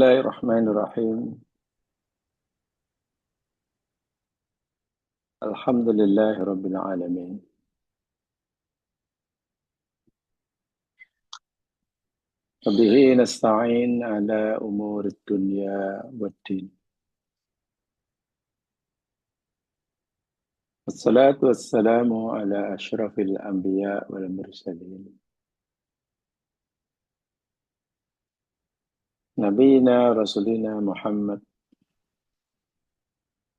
Bismillahirrahmanirrahim. Alhamdulillahirabbil alamin. Wa bihi nasta'in ala umurid dunya waddin. Wassalatu wassalamu ala asyrafil anbiya wal mursalin. Nabiyina Rasulina Muhammad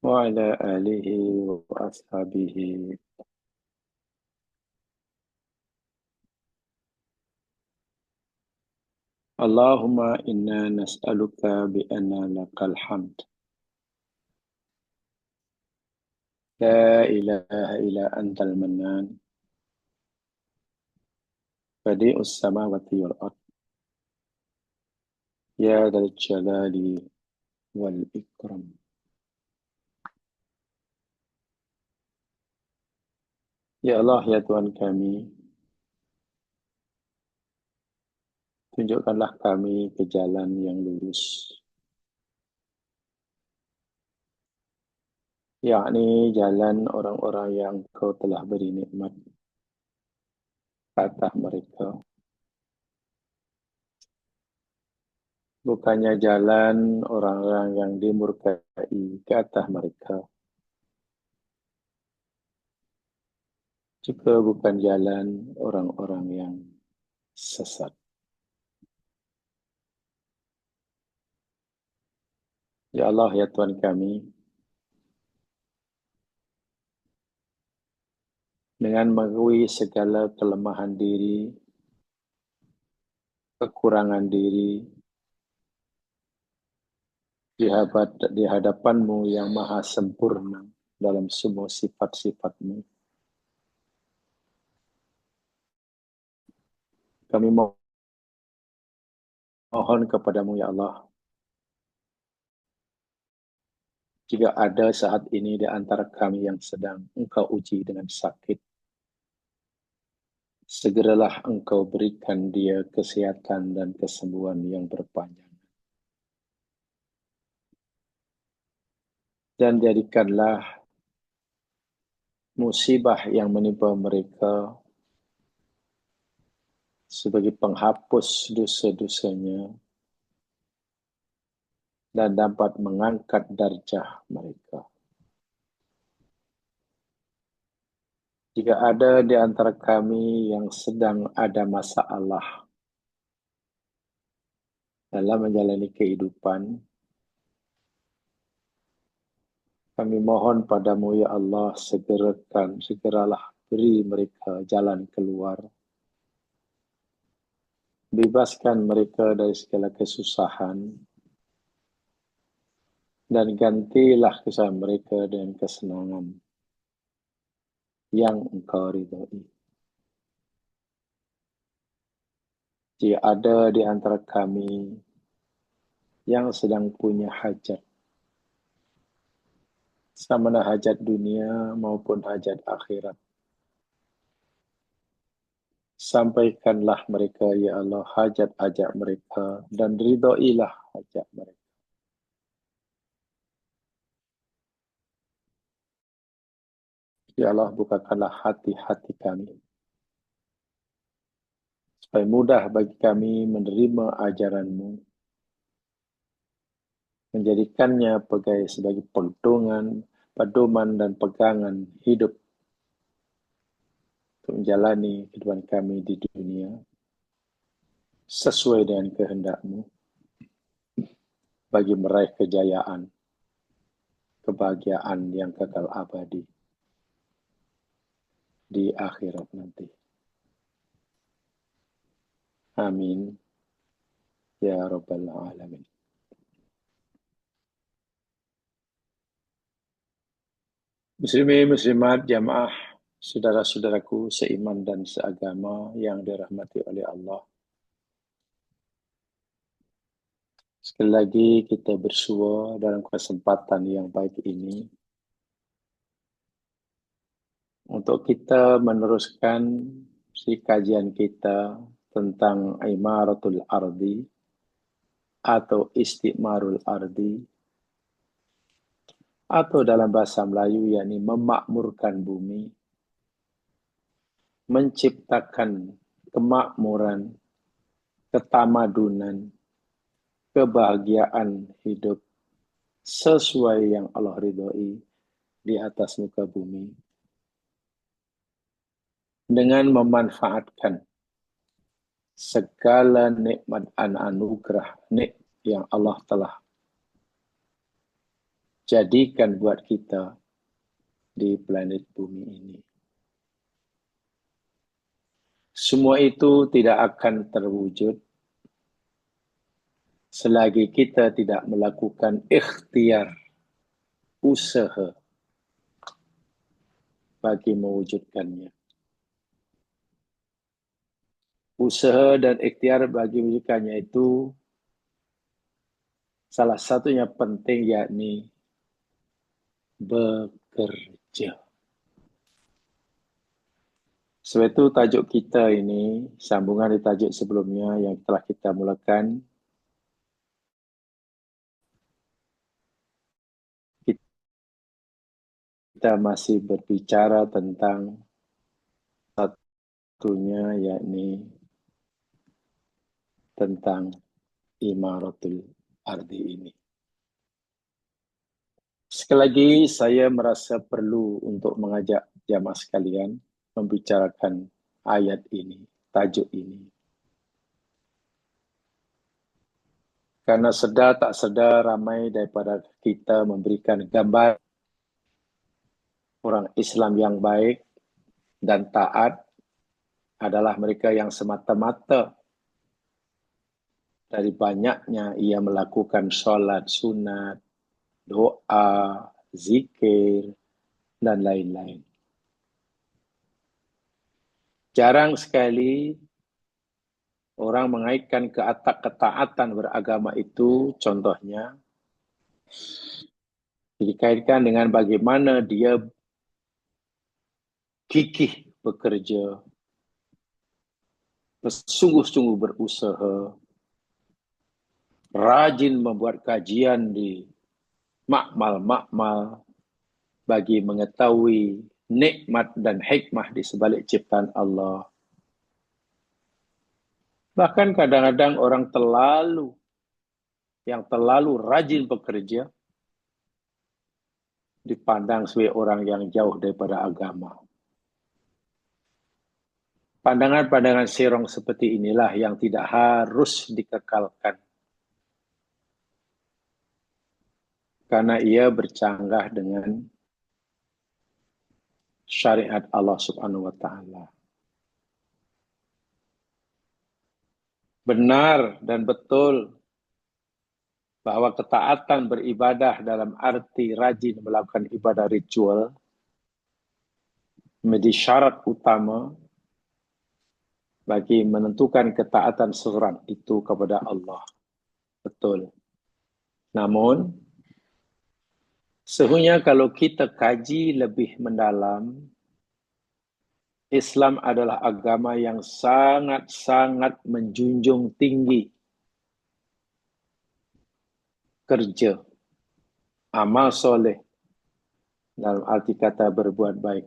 wa ala alihi wa ashabihi. Allahumma inna nas'aluka bi anna lakal hamd. La ilaha illa antal mannan. Badi'us samawati wal ard. Ya dzal jalali wal ikram. Ya Allah, ya Tuhan kami, tunjukkanlah kami ke jalan yang lurus, yakni jalan orang-orang yang Kau telah beri nikmat ke atas mereka. Bukannya jalan orang-orang yang dimurkai ke atas mereka. Juga bukan jalan orang-orang yang sesat. Ya Allah, ya Tuhan kami, dengan mengakui segala kelemahan diri, kekurangan diri, di hadapan-Mu yang maha sempurna dalam semua sifat-sifat-Mu. Kami mohon kepadamu ya Allah, jika ada saat ini di antara kami yang sedang Engkau uji dengan sakit, segeralah Engkau berikan dia kesehatan dan kesembuhan yang berpanjang. Dan jadikanlah musibah yang menimpa mereka sebagai penghapus dosa-dosanya dan dapat mengangkat darjah mereka. Jika ada di antara kami yang sedang ada masalah dalam menjalani kehidupan, kami mohon padamu ya Allah, segeralah beri mereka jalan keluar. Bebaskan mereka dari segala kesusahan dan gantilah kesusahan mereka dengan kesenangan yang Engkau ridhai. Jika ada di antara kami yang sedang punya hajat, sama ada hajat dunia maupun hajat akhirat, sampaikanlah mereka ya Allah hajat-hajat mereka dan ridhoilah hajat mereka. Ya Allah, bukakanlah hati-hati kami supaya mudah bagi kami menerima ajaran-Mu, menjadikannya sebagai pedoman dan pegangan hidup untuk menjalani kehidupan kami di dunia sesuai dengan kehendak-Mu bagi meraih kejayaan, kebahagiaan yang kekal abadi di akhirat nanti. Amin. Ya Rabbal Alamin. Muslimin, muslimat, jamaah, saudara-saudaraku seiman dan seagama yang dirahmati oleh Allah. Sekali lagi kita bersua dalam kesempatan yang baik ini untuk kita meneruskan kajian kita tentang Imaratul Ardi, atau istimarul ardi, atau dalam bahasa Melayu yakni memakmurkan bumi, menciptakan kemakmuran, ketamadunan, kebahagiaan hidup sesuai yang Allah ridhoi di atas muka bumi, dengan memanfaatkan segala nikmat dan anugerah yang Allah telah jadikan buat kita di planet bumi ini. Semua itu tidak akan terwujud selagi kita tidak melakukan ikhtiar, usaha bagi mewujudkannya. Usaha dan ikhtiar bagi mewujudkannya itu salah satunya penting, yakni bekerja. Sebab itu tajuk kita ini, sambungan di tajuk sebelumnya yang telah kita mulakan, kita masih berbicara tentang satunya, yakni tentang imaratul ardi ini. Sekali lagi saya merasa perlu untuk mengajak jamaah sekalian membicarakan ayat ini, tajuk ini. Karena sedar tak sedar ramai daripada kita memberikan gambar orang Islam yang baik dan taat adalah mereka yang semata-mata dari banyaknya ia melakukan solat sunat, doa, zikir, dan lain-lain. Jarang sekali orang mengaitkan ketaatan beragama itu, contohnya, dikaitkan dengan bagaimana dia gigih bekerja, bersungguh-sungguh berusaha, rajin membuat kajian di makmal-makmal bagi mengetahui nikmat dan hikmah di sebalik ciptaan Allah. Bahkan kadang-kadang orang yang terlalu rajin bekerja dipandang sebagai orang yang jauh daripada agama. Pandangan-pandangan serong seperti inilah yang tidak harus dikekalkan, karena ia bercanggah dengan syariat Allah Subhanahu wa Ta'ala. Benar dan betul bahwa ketaatan beribadah dalam arti rajin melakukan ibadah ritual menjadi syarat utama bagi menentukan ketaatan seseorang itu kepada Allah. Betul. Namun, sesungguhnya kalau kita kaji lebih mendalam, Islam adalah agama yang sangat-sangat menjunjung tinggi kerja, amal soleh, dalam arti kata berbuat baik,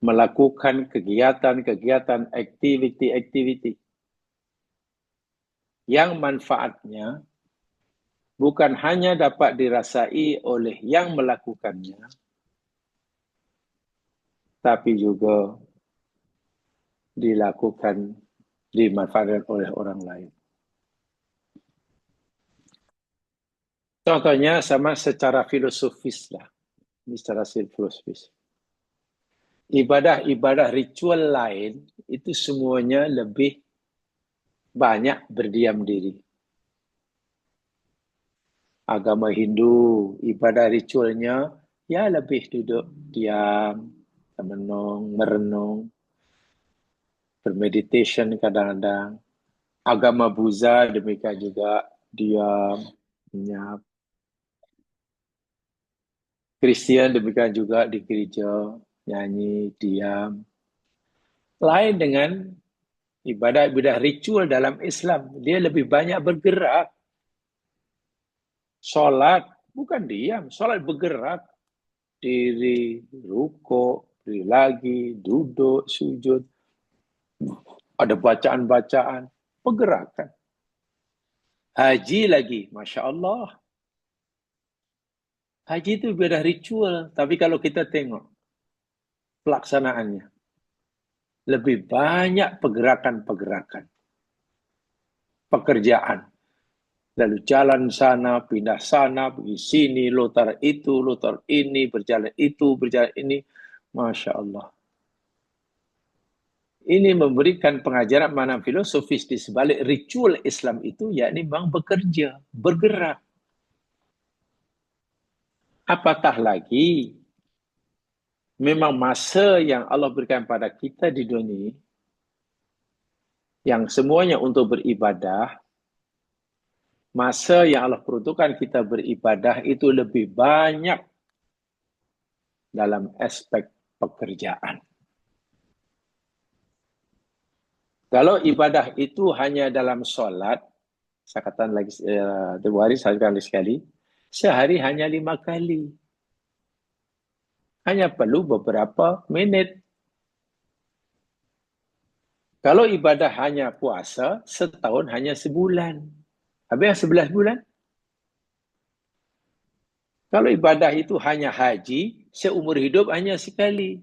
melakukan kegiatan-kegiatan, aktiviti-aktiviti yang manfaatnya bukan hanya dapat dirasai oleh yang melakukannya, tapi juga dimanfaatkan oleh orang lain. Contohnya sama secara filosofis lah, secara filosofis. Ibadah-ibadah ritual lain itu semuanya lebih banyak berdiam diri. Agama Hindu, ibadah ritualnya ya lebih duduk diam, merenung, bermeditation kadang-kadang. Agama Buddha demikian juga diam, senyap. Kristian demikian juga di gereja, nyanyi, diam. Lain dengan ibadah-ibadah ritual dalam Islam, dia lebih banyak bergerak. Sholat bukan diam, sholat bergerak. Diri, rukuk, diri lagi, duduk, sujud. Ada bacaan-bacaan, pergerakan. Haji lagi, Masya Allah. Haji itu ibadah ritual, tapi kalau kita tengok pelaksanaannya, lebih banyak pergerakan-pergerakan. Pekerjaan. Lalu jalan sana, pindah sana, pergi sini, lotar itu, lotar ini, berjalan itu, berjalan ini. Masya Allah. Ini memberikan pengajaran mana filosofis di sebalik ritual Islam itu, yakni memang bekerja, bergerak. Apatah lagi, memang masa yang Allah berikan pada kita di dunia, yang semuanya untuk beribadah, masa yang Allah peruntukkan kita beribadah itu lebih banyak dalam aspek pekerjaan. Kalau ibadah itu hanya dalam solat, saya katakan lagi, dua hari saya katakan sekali, sehari hanya 5 kali. Hanya perlu beberapa menit. Kalau ibadah hanya puasa, setahun hanya sebulan. Habis 11 bulan. Kalau ibadah itu hanya haji, seumur hidup hanya sekali.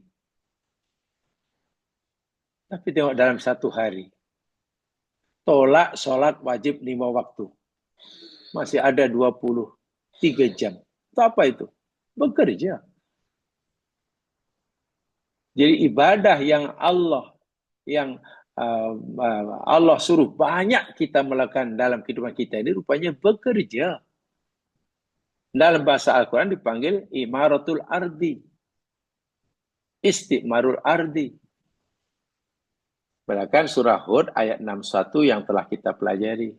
Tapi tengok dalam satu hari. Tolak solat wajib 5 waktu. Masih ada 23 jam. Itu apa itu? Bekerja. Jadi ibadah yang Allah suruh banyak kita melakukan dalam kehidupan kita ini rupanya bekerja. Dalam bahasa Al-Quran dipanggil imaratul ardi. Istiqmarul ardi. Bahkan surah Hud ayat 61 yang telah kita pelajari.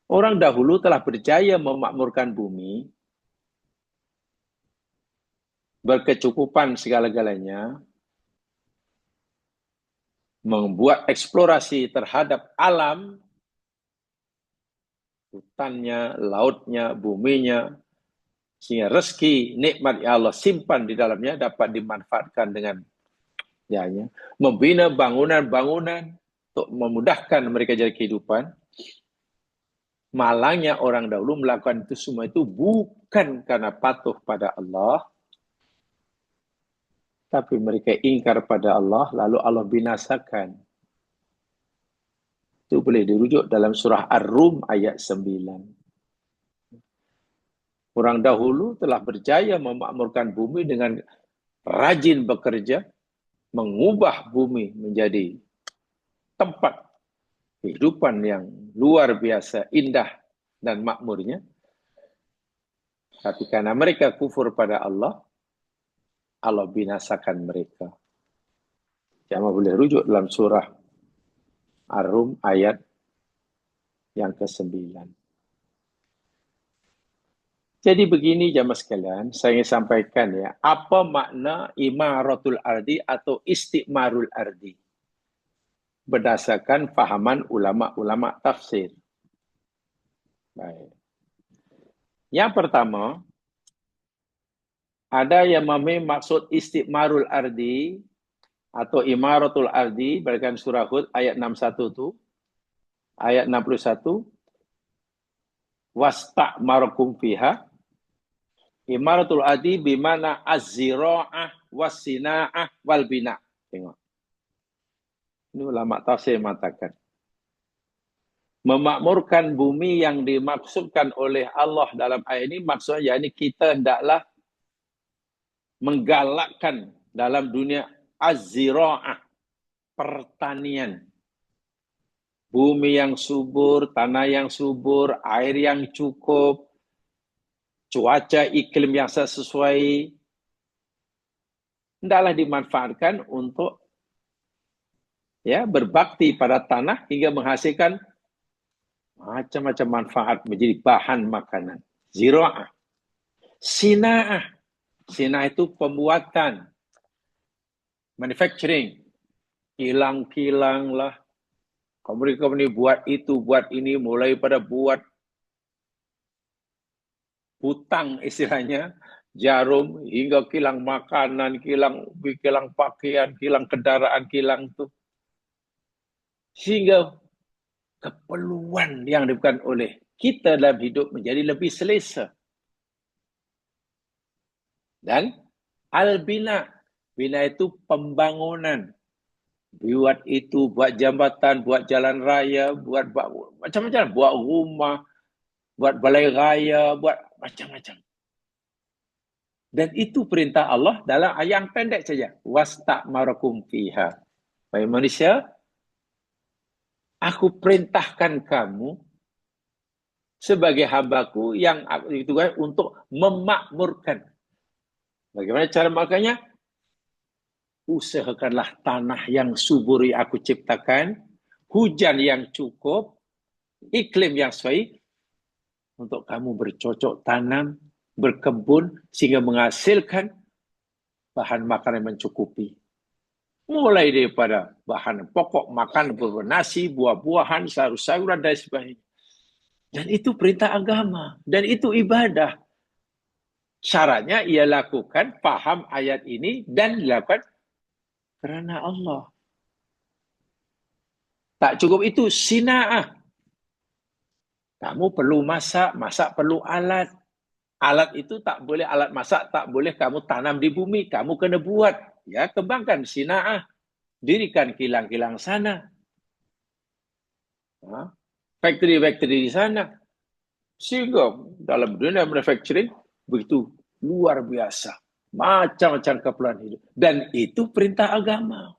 Orang dahulu telah berjaya memakmurkan bumi, berkecukupan segala-galanya, membuat eksplorasi terhadap alam, hutannya, lautnya, buminya, sehingga rezeki, nikmat yang Allah simpan di dalamnya dapat dimanfaatkan dengan membina bangunan-bangunan untuk memudahkan mereka jalan kehidupan. Malangnya orang dahulu melakukan itu semua itu bukan karena patuh pada Allah, tapi mereka ingkar pada Allah, lalu Allah binasakan. Itu boleh dirujuk dalam surah Ar-Rum ayat 9. Orang dahulu telah berjaya memakmurkan bumi dengan rajin bekerja, mengubah bumi menjadi tempat kehidupan yang luar biasa, indah dan makmurnya. Tapi karena mereka kufur pada Allah, Allah binasakan mereka. Jamaah boleh rujuk dalam surah Ar-Rum ayat yang ke-9. Jadi begini jamaah sekalian, saya ingin sampaikan ya, apa makna imaratul ardi atau istiqmarul ardi? Berdasarkan fahaman ulama-ulama tafsir. Baik. Yang pertama, ada yang memahami maksud istiqmarul ardi atau imaratul ardi berdasarkan surah Hud ayat 61 itu, ayat 61, wasta'marakum fiha, imaratul ardi bimana az-zira'ah was-sina'ah wal bina'. Tengok. Ini ulama tafsir mengatakan, memakmurkan bumi yang dimaksudkan oleh Allah dalam ayat ini maksudnya yakni kita hendaklah menggalakkan dalam dunia az-zira'ah, pertanian. Bumi yang subur, tanah yang subur, air yang cukup, cuaca iklim yang sesuai, hendaklah dimanfaatkan untuk berbakti pada tanah hingga menghasilkan macam-macam manfaat menjadi bahan makanan. Zira'ah. Sina'ah. Sina'ah itu pembuatan. Manufacturing. Kilang-kilang lah. Kompani-kompani buat itu, buat ini, mulai pada buat hutang istilahnya, jarum hingga kilang makanan, kilang pakaian, kilang kendaraan, kilang itu. Sehingga keperluan yang diberikan oleh kita dalam hidup menjadi lebih selesa. Dan al-bina, bina itu pembangunan. Buat itu, buat jambatan, buat jalan raya, buat macam-macam, buat rumah, buat balai raya, buat macam-macam. Dan itu perintah Allah dalam ayat yang pendek saja. Wasta'marakum fiha. Baik manusia, aku perintahkan kamu sebagai hambaku yang aku ditugaskan untuk memakmurkan. Bagaimana cara makanya? Usahakanlah tanah yang subur yang aku ciptakan, hujan yang cukup, iklim yang sesuai, untuk kamu bercocok tanam, berkebun, sehingga menghasilkan bahan makanan yang mencukupi. Mulai daripada bahan pokok makan, nasi, buah-buahan, sayur-sayuran, dan sebagainya. Dan itu perintah agama. Dan itu ibadah. Syaratnya ia lakukan, paham ayat ini, dan dilakukan kerana Allah. Tak cukup itu, sina'ah. Kamu perlu masak, masak perlu alat. Alat itu tak boleh, alat masak tak boleh kamu tanam di bumi. Kamu kena buat. Ya, kembangkan sina'ah. Dirikan kilang-kilang sana. Factory-factory di sana. Sehingga dalam dunia manufacturing, begitu luar biasa. Macam-macam keperluan hidup. Dan itu perintah agama.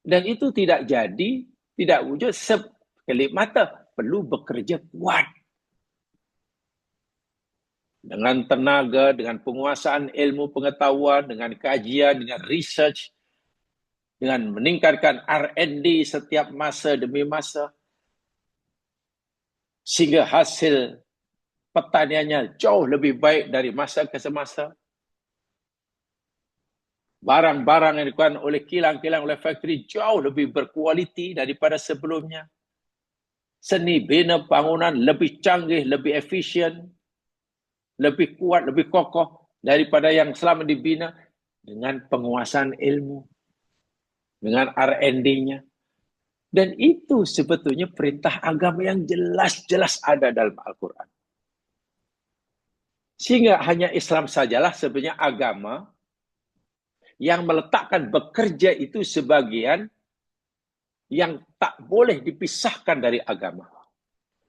Dan itu tidak jadi, tidak wujud sekelip mata. Perlu bekerja kuat. Dengan tenaga, dengan penguasaan ilmu pengetahuan, dengan kajian, dengan research, dengan meningkatkan R&D setiap masa demi masa, sehingga hasil pertaniannya jauh lebih baik dari masa ke semasa. Barang-barang yang dikeluarkan oleh kilang-kilang, oleh factory jauh lebih berkualiti daripada sebelumnya. Seni bina bangunan lebih canggih, lebih efisien, lebih kuat, lebih kokoh daripada yang selama dibina dengan penguasaan ilmu, dengan R&D-nya. Dan itu sebetulnya perintah agama yang jelas-jelas ada dalam Al-Quran. Sehingga hanya Islam sajalah sebenarnya agama yang meletakkan bekerja itu sebagian yang tak boleh dipisahkan dari agama.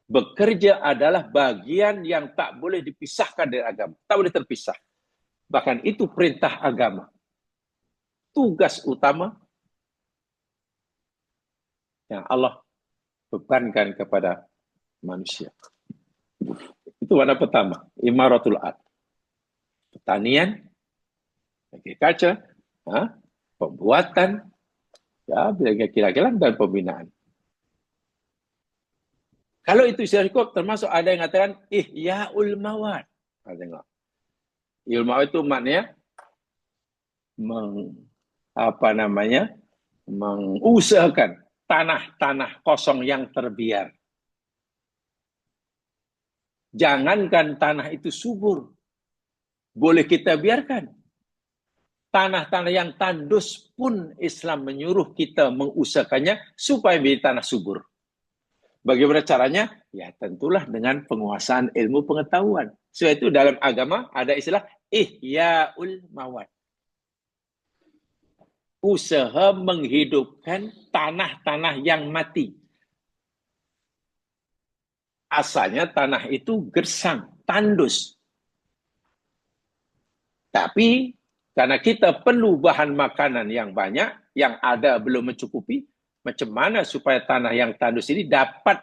Bekerja adalah bagian yang tak boleh dipisahkan dari agama. Tak boleh terpisah. Bahkan itu perintah agama. Tugas utama yang Allah bebankan kepada manusia. Itu warna pertama, imaratul ard. Pertanian, agriculture, pembuatan, kilang-kilang dan pembinaan. Kalau itu sudah cukup, termasuk ada yang mengatakan ihya'ul mawad. Tengok. Ihya'ul mawad itu maknanya mengusahakan tanah-tanah kosong yang terbiar. Jangankan tanah itu subur, boleh kita biarkan. Tanah-tanah yang tandus pun Islam menyuruh kita mengusahakannya supaya menjadi tanah subur. Bagaimana caranya? Ya tentulah dengan penguasaan ilmu pengetahuan. Sebab itu dalam agama ada istilah ihya'ul mawad. Usaha menghidupkan tanah-tanah yang mati. Asalnya tanah itu gersang, tandus. Tapi karena kita perlu bahan makanan yang banyak, yang ada belum mencukupi, macam mana supaya tanah yang tandus ini dapat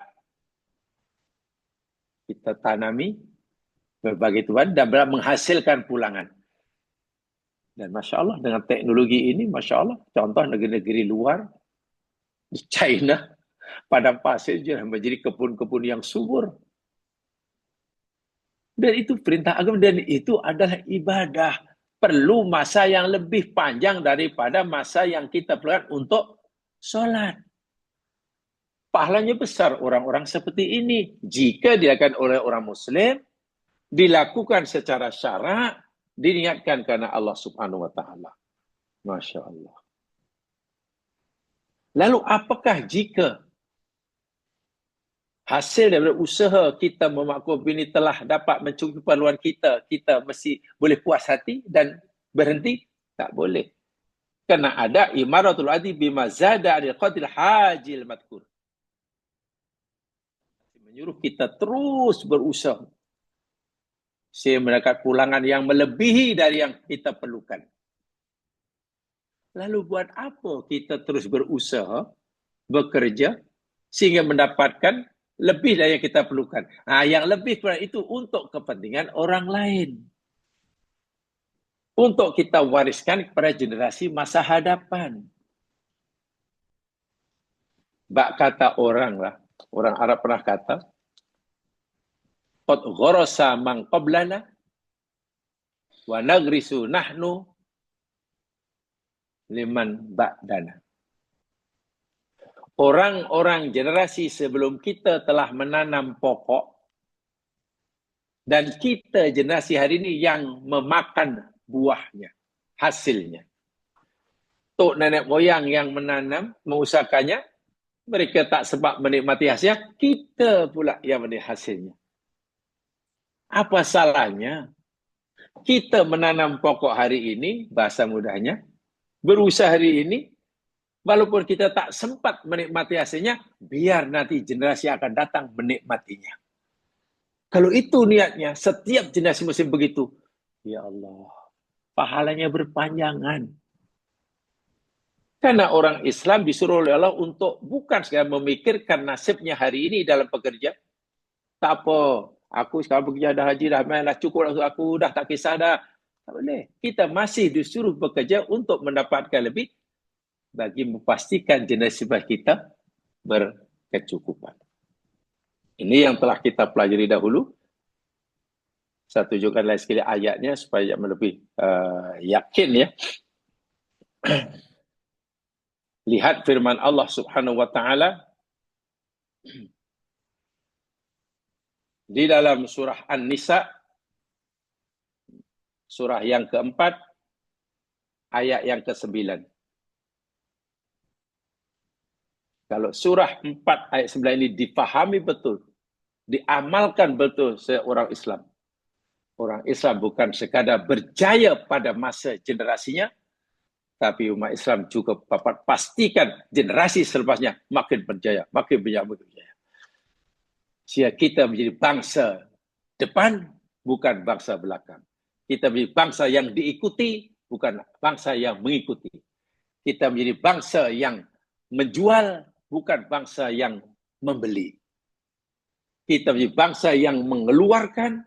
kita tanami berbagai tuan dan menghasilkan pulangan. Dan Masya Allah dengan teknologi ini, Masya Allah, contoh negeri-negeri luar, di China, padang pasir menjadi kebun-kebun yang subur. Dan itu perintah agama, dan itu adalah ibadah. Perlu masa yang lebih panjang daripada masa yang kita perlukan untuk sholat. Pahalanya besar orang-orang seperti ini. Jika dilakukan oleh orang Muslim, dilakukan secara syarak, diniatkan karena Allah Subhanahu wa taala. Masya Allah. Lalu apakah jika hasil daripada usaha kita memaklum ini telah dapat mencukupi keperluan kita, kita mesti boleh puas hati dan berhenti? Tak boleh. Kerana ada imaratul adi bima zada anil qadil hajil madkur. Menyuruh kita terus berusaha sehingga mendapat pulangan yang melebihi dari yang kita perlukan. Lalu buat apa kita terus berusaha, bekerja, sehingga mendapatkan lebih dari yang kita perlukan. Yang lebih kurang itu untuk kepentingan orang lain. Untuk kita wariskan kepada generasi masa hadapan. Bak kata orang lah, orang Arab pernah kata, qad gharasa man qablana wa nagrisu nahnu liman ba'dana. Orang-orang generasi sebelum kita telah menanam pokok dan kita generasi hari ini yang memakan buahnya, hasilnya. Tok nenek moyang yang menanam, mengusahakannya, mereka tak sempat menikmati hasilnya, kita pula yang menikmati hasilnya. Apa salahnya? Kita menanam pokok hari ini, bahasa mudahnya, berusaha hari ini, walaupun kita tak sempat menikmati hasilnya, biar nanti generasi akan datang menikmatinya. Kalau itu niatnya, setiap generasi mesti begitu. Ya Allah, pahalanya berpanjangan. Karena orang Islam disuruh oleh Allah untuk bukan sekadar memikirkan nasibnya hari ini dalam pekerja. Tak apa, aku sekarang bekerja dah haji dah, dah cukup untuk aku, dah tak kisah dah. Tak boleh. Kita masih disuruh bekerja untuk mendapatkan lebih bagi memastikan generasi kita berkecukupan. Ini yang telah kita pelajari dahulu. Saya tunjukkan lagi sekali ayatnya supaya lebih yakin ya. Lihat firman Allah Subhanahu wa taala di dalam surah An-Nisa, surah yang keempat, ayat yang ke-9. Kalau surah 4 ayat 9 ini dipahami betul, diamalkan betul seorang Islam. Orang Islam bukan sekadar berjaya pada masa generasinya, tapi umat Islam juga dapat pastikan generasi selepasnya makin berjaya, makin berjaya, makin berjaya. Sehingga kita menjadi bangsa depan, bukan bangsa belakang. Kita menjadi bangsa yang diikuti, bukan bangsa yang mengikuti. Kita menjadi bangsa yang menjual, bukan bangsa yang membeli. Kita menjadi bangsa yang mengeluarkan,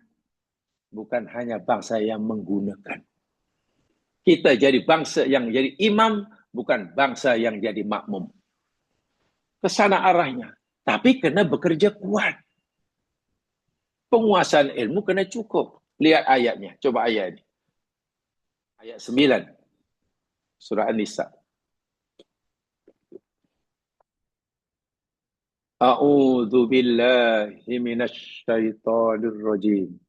bukan hanya bangsa yang menggunakan. Kita jadi bangsa yang jadi imam, bukan bangsa yang jadi makmum. Kesana arahnya. Tapi kena bekerja kuat. Penguasaan ilmu kena cukup. Lihat ayatnya. Coba ayat ini. Ayat 9. Surah An-Nisa. A'udzu billahi minasy syaithanir rajim.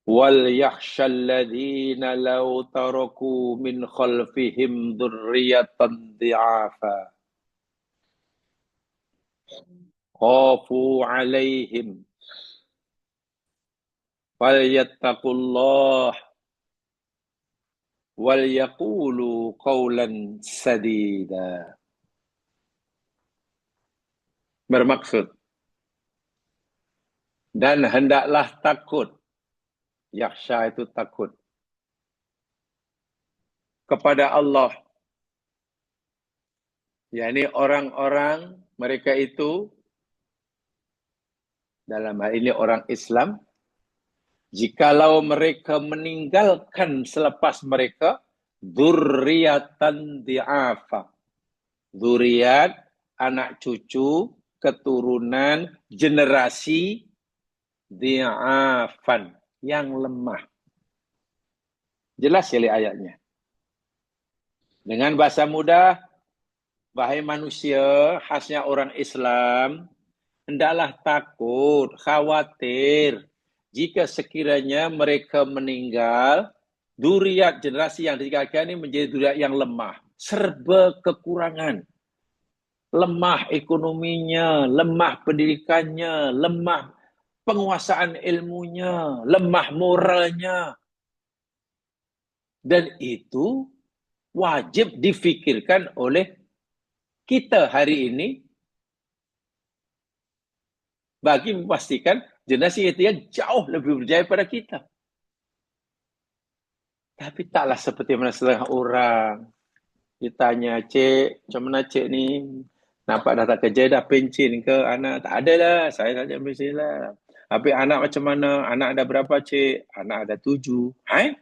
Wal yakhshal ladzina law taraku min khalfihim dzurriyyatan dhi'afa khafu 'alaihim falyattaqullah wal yaqulu qawlan sadida. Bermaksud, dan hendaklah takut. Yakhsha itu takut kepada Allah. yakni orang-orang mereka itu dalam hal ini orang Islam, jikalau mereka meninggalkan selepas mereka dzurriatan di'afa. Dzurriat, anak cucu, keturunan, generasi di'afan, yang lemah. Jelas sekali ayatnya. Dengan bahasa mudah, wahai manusia, khasnya orang Islam, hendaklah takut, khawatir jika sekiranya mereka meninggal, duriat generasi yang ditinggalkan ini menjadi duriat yang lemah, serba kekurangan. Lemah ekonominya, lemah pendidikannya, lemah penguasaan ilmunya, lemah moralnya. Dan itu wajib difikirkan oleh kita hari ini bagi memastikan generasi itu yang jauh lebih berjaya pada kita. Tapi taklah seperti mana setengah orang. Ditanya, Cik, macam mana Cik ni? Nampak dah tak kerja, dah pencin ke anak? Tak ada lah, saya saja pencin lah. Habis anak macam mana? Anak ada berapa, Cik? Anak ada 7. Hai?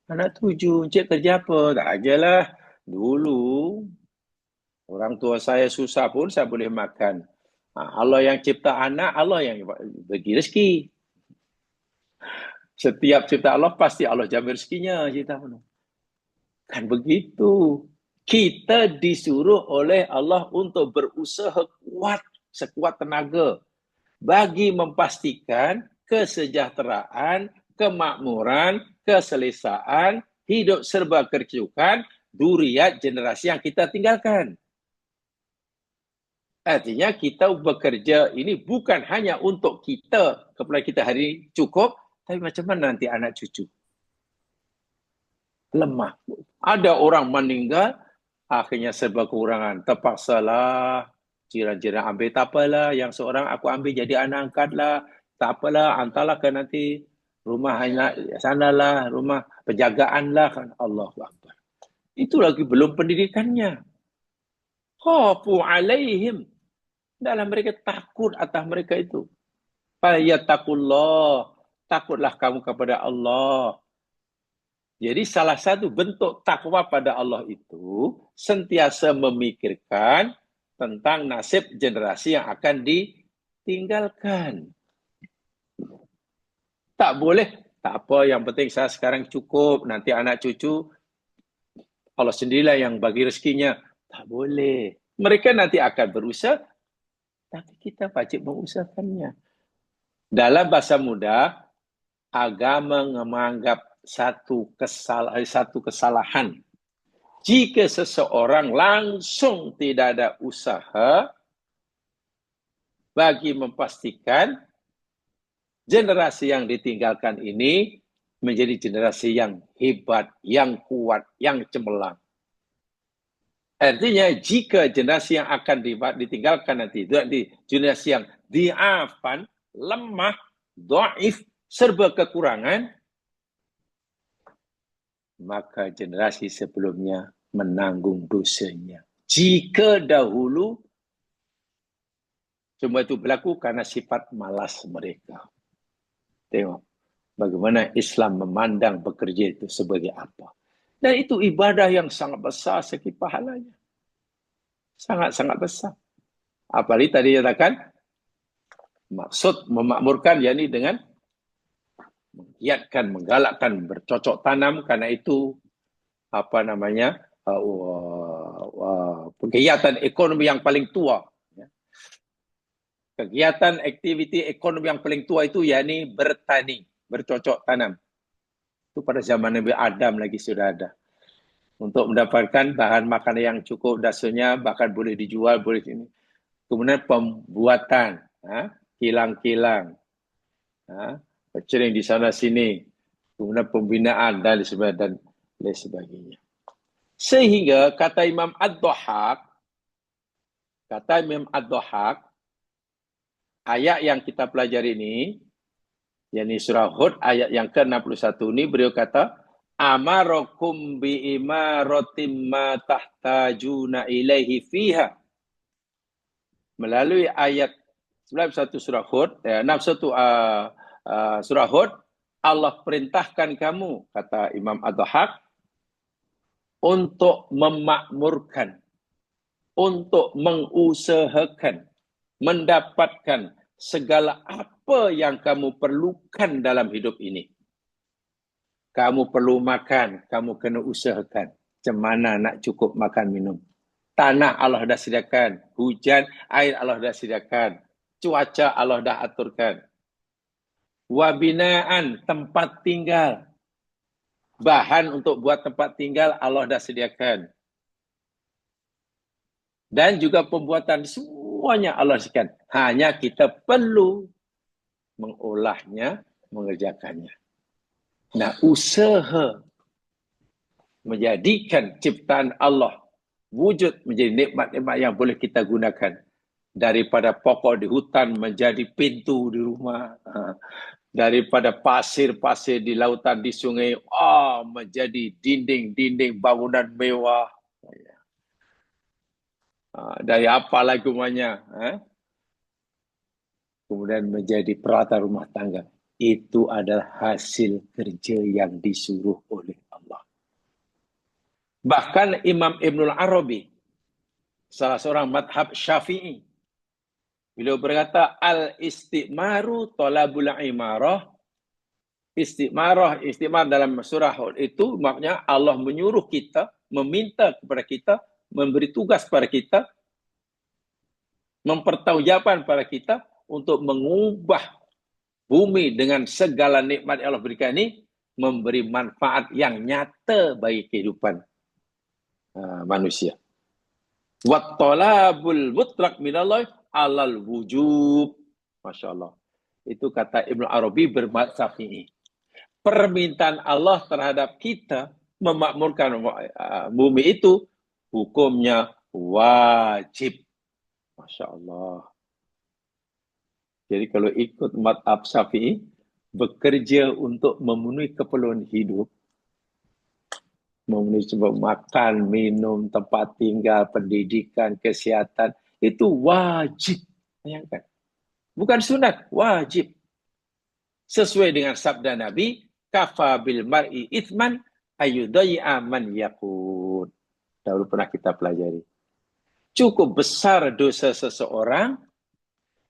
Anak 7. Cik kerja apa? Tak ajalah. Dulu, orang tua saya susah pun saya boleh makan. Allah yang cipta anak, Allah yang bagi rezeki. Setiap cipta Allah, pasti Allah jamin rezekinya. Kan begitu. Kita disuruh oleh Allah untuk berusaha kuat, sekuat tenaga bagi memastikan kesejahteraan, kemakmuran, keselesaan, hidup serba kecukupan, duriat generasi yang kita tinggalkan. Artinya kita bekerja ini bukan hanya untuk kita, kepada kita hari ini cukup, tapi macam mana nanti anak cucu? Lemah. Ada orang meninggal, akhirnya serba kekurangan. Terpaksalah jiran-jiran ambil, tak apalah, yang seorang aku ambil jadi anak angkat lah, tak apalah, hantarlah ke nanti rumah sanalah, rumah penjagaan lah. Kan. Allahu Akbar. Itu lagi belum pendidikannya. Khafu alaihim. Dalam mereka takut atas mereka itu. Fayattaqullah. Takutlah kamu kepada Allah. Jadi salah satu bentuk takwa pada Allah itu sentiasa memikirkan tentang nasib generasi yang akan ditinggalkan. Tak boleh, tak apa, yang penting saya sekarang cukup, nanti anak cucu Allah sendirilah yang bagi rezekinya. Tak boleh. Mereka nanti akan berusaha, tapi kita wajib mengusahakannya. Dalam bahasa muda, agama menganggap satu kesalahan. Jika seseorang langsung tidak ada usaha bagi memastikan generasi yang ditinggalkan ini menjadi generasi yang hebat, yang kuat, yang cemerlang. Artinya jika generasi yang akan ditinggalkan nanti, generasi yang diafan, lemah, dhaif, serba kekurangan, maka generasi sebelumnya menanggung dosanya. Jika dahulu semua itu berlaku karena sifat malas mereka. Tengok bagaimana Islam memandang bekerja itu sebagai apa. Dan itu ibadah yang sangat besar segi pahalanya. Sangat-sangat besar. Apalagi tadi katakan, maksud memakmurkan, yakni dengan menggiatkan, menggalakkan, bercocok tanam, karena itu kegiatan ekonomi yang paling tua. Kegiatan aktiviti ekonomi yang paling tua itu yakni bertani, bercocok tanam. Itu pada zaman Nabi Adam lagi sudah ada. Untuk mendapatkan bahan makanan yang cukup, dasarnya bahkan boleh dijual, boleh ini. Kemudian pembuatan, kilang-kilang, pecering di sana sini, kemudian pembinaan dan lain sebagainya. Sehingga kata Imam Ad-Dhahhak, ayat yang kita pelajari ini, yakni surah Hud ayat yang ke-61 ini, beliau kata, amarakum bi imaratim ma tahtajuna ilaihi fiha. Melalui ayat 91 surah Hud, 61 surah Hud, Allah perintahkan kamu, kata Imam Ad-Dhahhak, untuk memakmurkan, untuk mengusahakan, mendapatkan segala apa yang kamu perlukan dalam hidup ini. Kamu perlu makan, kamu kena usahakan. Macam mana nak cukup makan minum. Tanah Allah dah sediakan, hujan, air Allah dah sediakan. cuaca Allah dah aturkan. Wabinaan, tempat tinggal. Bahan untuk buat tempat tinggal Allah dah sediakan. Dan juga pembuatan semuanya Allah sediakan. Hanya kita perlu mengolahnya, mengerjakannya. Nah, usaha menjadikan ciptaan Allah wujud menjadi nikmat-nikmat yang boleh kita gunakan. Daripada pokok di hutan menjadi pintu di rumah. Daripada pasir-pasir di lautan, di sungai, menjadi dinding-dinding bangunan mewah. Dari apa lagi umumnya? Kemudian menjadi peralatan rumah tangga. Itu adalah hasil kerja yang disuruh oleh Allah. Bahkan Imam Ibnul Arabi, salah seorang madhab Syafi'i, beliau berkata, al-istimaru tolabul imarah. Istimar dalam surah itu maknanya Allah menyuruh kita, meminta kepada kita, memberi tugas kepada kita, mempertanggungjawabkan kepada kita untuk mengubah bumi dengan segala nikmat yang Allah berikan ini, memberi manfaat yang nyata bagi kehidupan manusia. Wattalabul mutlaq minallah alal wujub. Masya Allah. Itu kata Ibnu Arabi bermadzhab Syafi'i. Permintaan Allah terhadap kita memakmurkan bumi itu hukumnya wajib. Masya Allah. Jadi kalau ikut madhab Syafi'i, bekerja untuk memenuhi keperluan hidup, memenuhi sebab makan, minum, tempat tinggal, pendidikan, kesihatan, itu wajib. Bayangkan. Bukan sunat, wajib. Sesuai dengan sabda Nabi, kafa bil mar'i ithman ayyudai'a man yakun. Dahulu pernah kita pelajari. Cukup besar dosa seseorang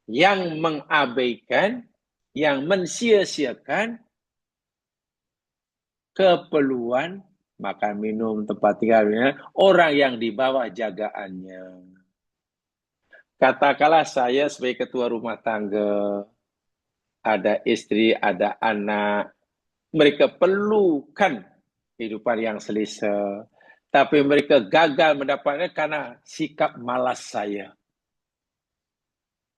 yang mengabaikan, yang mensia-siakan keperluan makan, minum, tempat tinggalnya orang yang di bawah jagaannya. Katakanlah saya sebagai ketua rumah tangga, ada istri, ada anak, mereka perlukan kehidupan yang selesa, tapi mereka gagal mendapatkan karena sikap malas saya.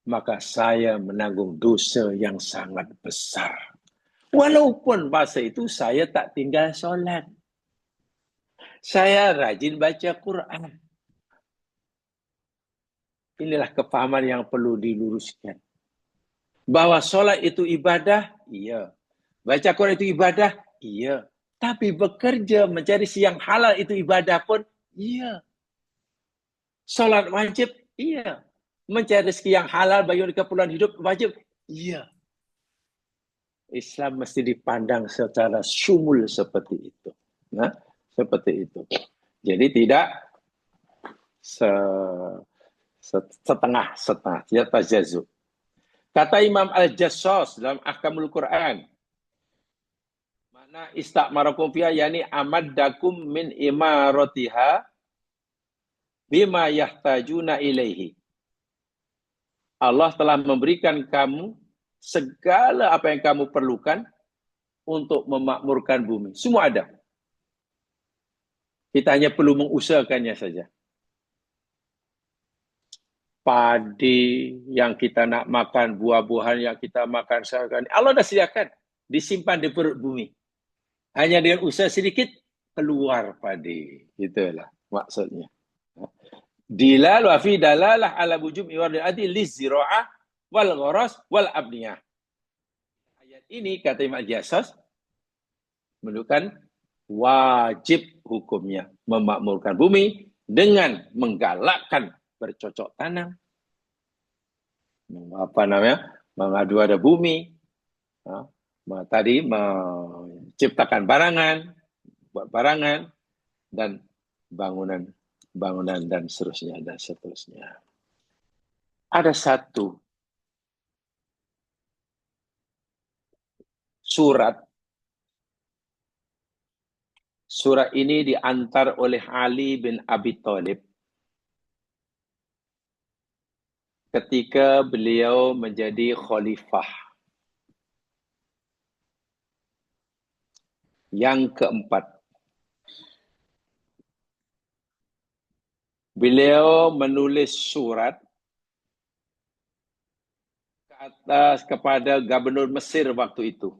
Maka saya menanggung dosa yang sangat besar. Walaupun masa itu saya tak tinggal solat. Saya rajin baca Quran. Inilah kefahaman yang perlu diluruskan. Bahwa solat itu ibadah, iya. Baca Quran itu ibadah, iya. Tapi bekerja mencari siang halal itu ibadah pun, iya. Solat wajib, iya. Mencari rezeki yang halal bagi keperluan hidup wajib, iya. Islam mesti dipandang secara syumul seperti itu. Nah, seperti itu. Jadi tidak setengah-setengah, tidak tajazu. Kata Imam Al-Jassas dalam Ahkamul Quran, makna istakmarakum fiha yani amaddakum min imaratiha bima yahtajuna ilaihi. Allah telah memberikan kamu segala apa yang kamu perlukan untuk memakmurkan bumi. Semua ada. Kita hanya perlu mengusahakannya saja. Padi yang kita nak makan, buah-buahan yang kita makan sehari-hari, Allah dah sediakan, disimpan di perut bumi. Hanya dengan usaha sedikit, keluar padi. Itulah maksudnya. Dilal wa fi dalalah ala wujub iwardil adi lizira'ah wal gharas wal abniyah. Ayat ini, kata Imam Jassas, menunjukkan wajib hukumnya memakmurkan bumi dengan menggalakkan bercocok tanam, mengadu ada bumi, tadi menciptakan barangan, buat barangan, dan bangunan dan seterusnya dan seterusnya. Ada satu surat ini diantar oleh Ali bin Abi Thalib ketika beliau menjadi khalifah yang keempat. Beliau menulis surat ke atas kepada Gubernur Mesir waktu itu.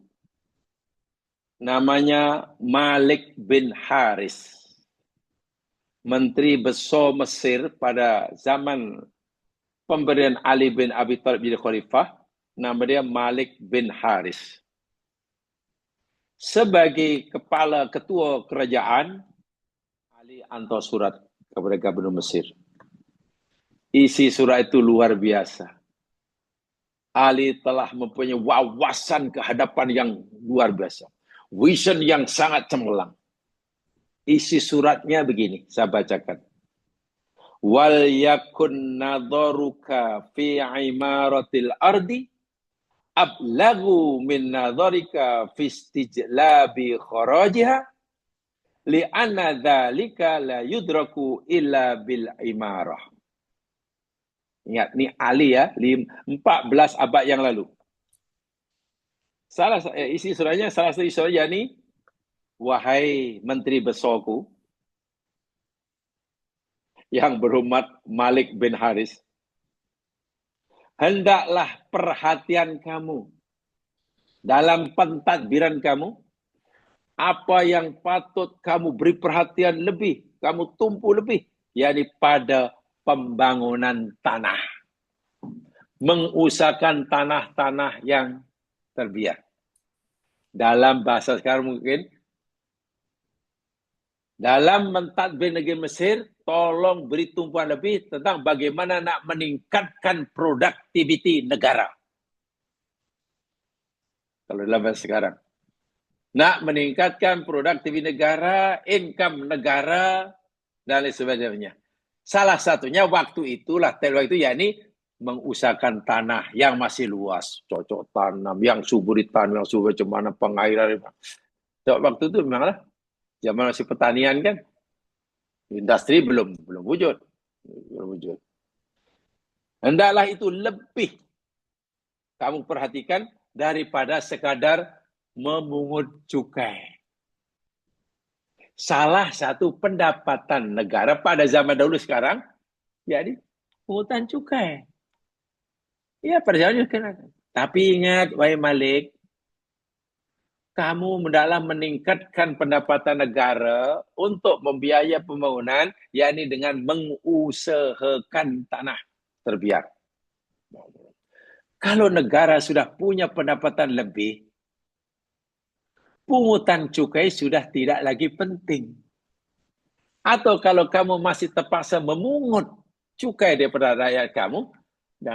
Namanya Malik bin Haris. Menteri besar Mesir pada zaman pemberian Ali bin Abi Thalib jadi khalifah. Nama dia Malik bin Haris. Sebagai kepala ketua kerajaan, Ali hantar surat kepada Gubernur Mesir. Isi surat itu luar biasa. Ali telah mempunyai wawasan kehadapan yang luar biasa. Vision yang sangat cemerlang. Isi suratnya begini, saya bacakan. Wal yakun nadharuka fi imaratil ardi ablagu min nadharika fi istijlabi kharajiha li'anna dzalika la yudraku illa bil imarah. Ingat, ni Ali ya, 14 abad yang lalu. Isi suratnya, salah satu isi suratnya ni, wahai menteri besarku yang berhormat Malik bin Haris, hendaklah perhatian kamu dalam pentadbiran kamu, apa yang patut kamu beri perhatian lebih, kamu tumpu lebih, yakni pada pembangunan tanah. Mengusahakan tanah-tanah yang terbiar. Dalam bahasa sekarang mungkin, dalam mentadbir negeri Mesir, tolong beri tumpuan lebih tentang bagaimana nak meningkatkan produktiviti negara. Kalau dalam bahasa sekarang. Nak meningkatkan produktiviti negara, income negara, dan lain sebagainya. Salah satunya waktu itulah, waktu itu yakni mengusahakan tanah yang masih luas, cocok tanam, yang subur ditanam, yang subur macam mana pengairan. Waktu itu memanglah zaman masih pertanian kan, industri belum wujud. Hendaklah itu lebih kamu perhatikan daripada sekadar memungut cukai. Salah satu pendapatan negara pada zaman dahulu sekarang, jadi pungutan cukai. Ya, pada zaman dahulu. Tapi ingat, wahai Malik, kamu dalam meningkatkan pendapatan negara untuk membiayai pembangunan, yakni dengan mengusahakan tanah terbiar. Kalau negara sudah punya pendapatan lebih, pungutan cukai sudah tidak lagi penting. Atau kalau kamu masih terpaksa memungut cukai daripada rakyat kamu,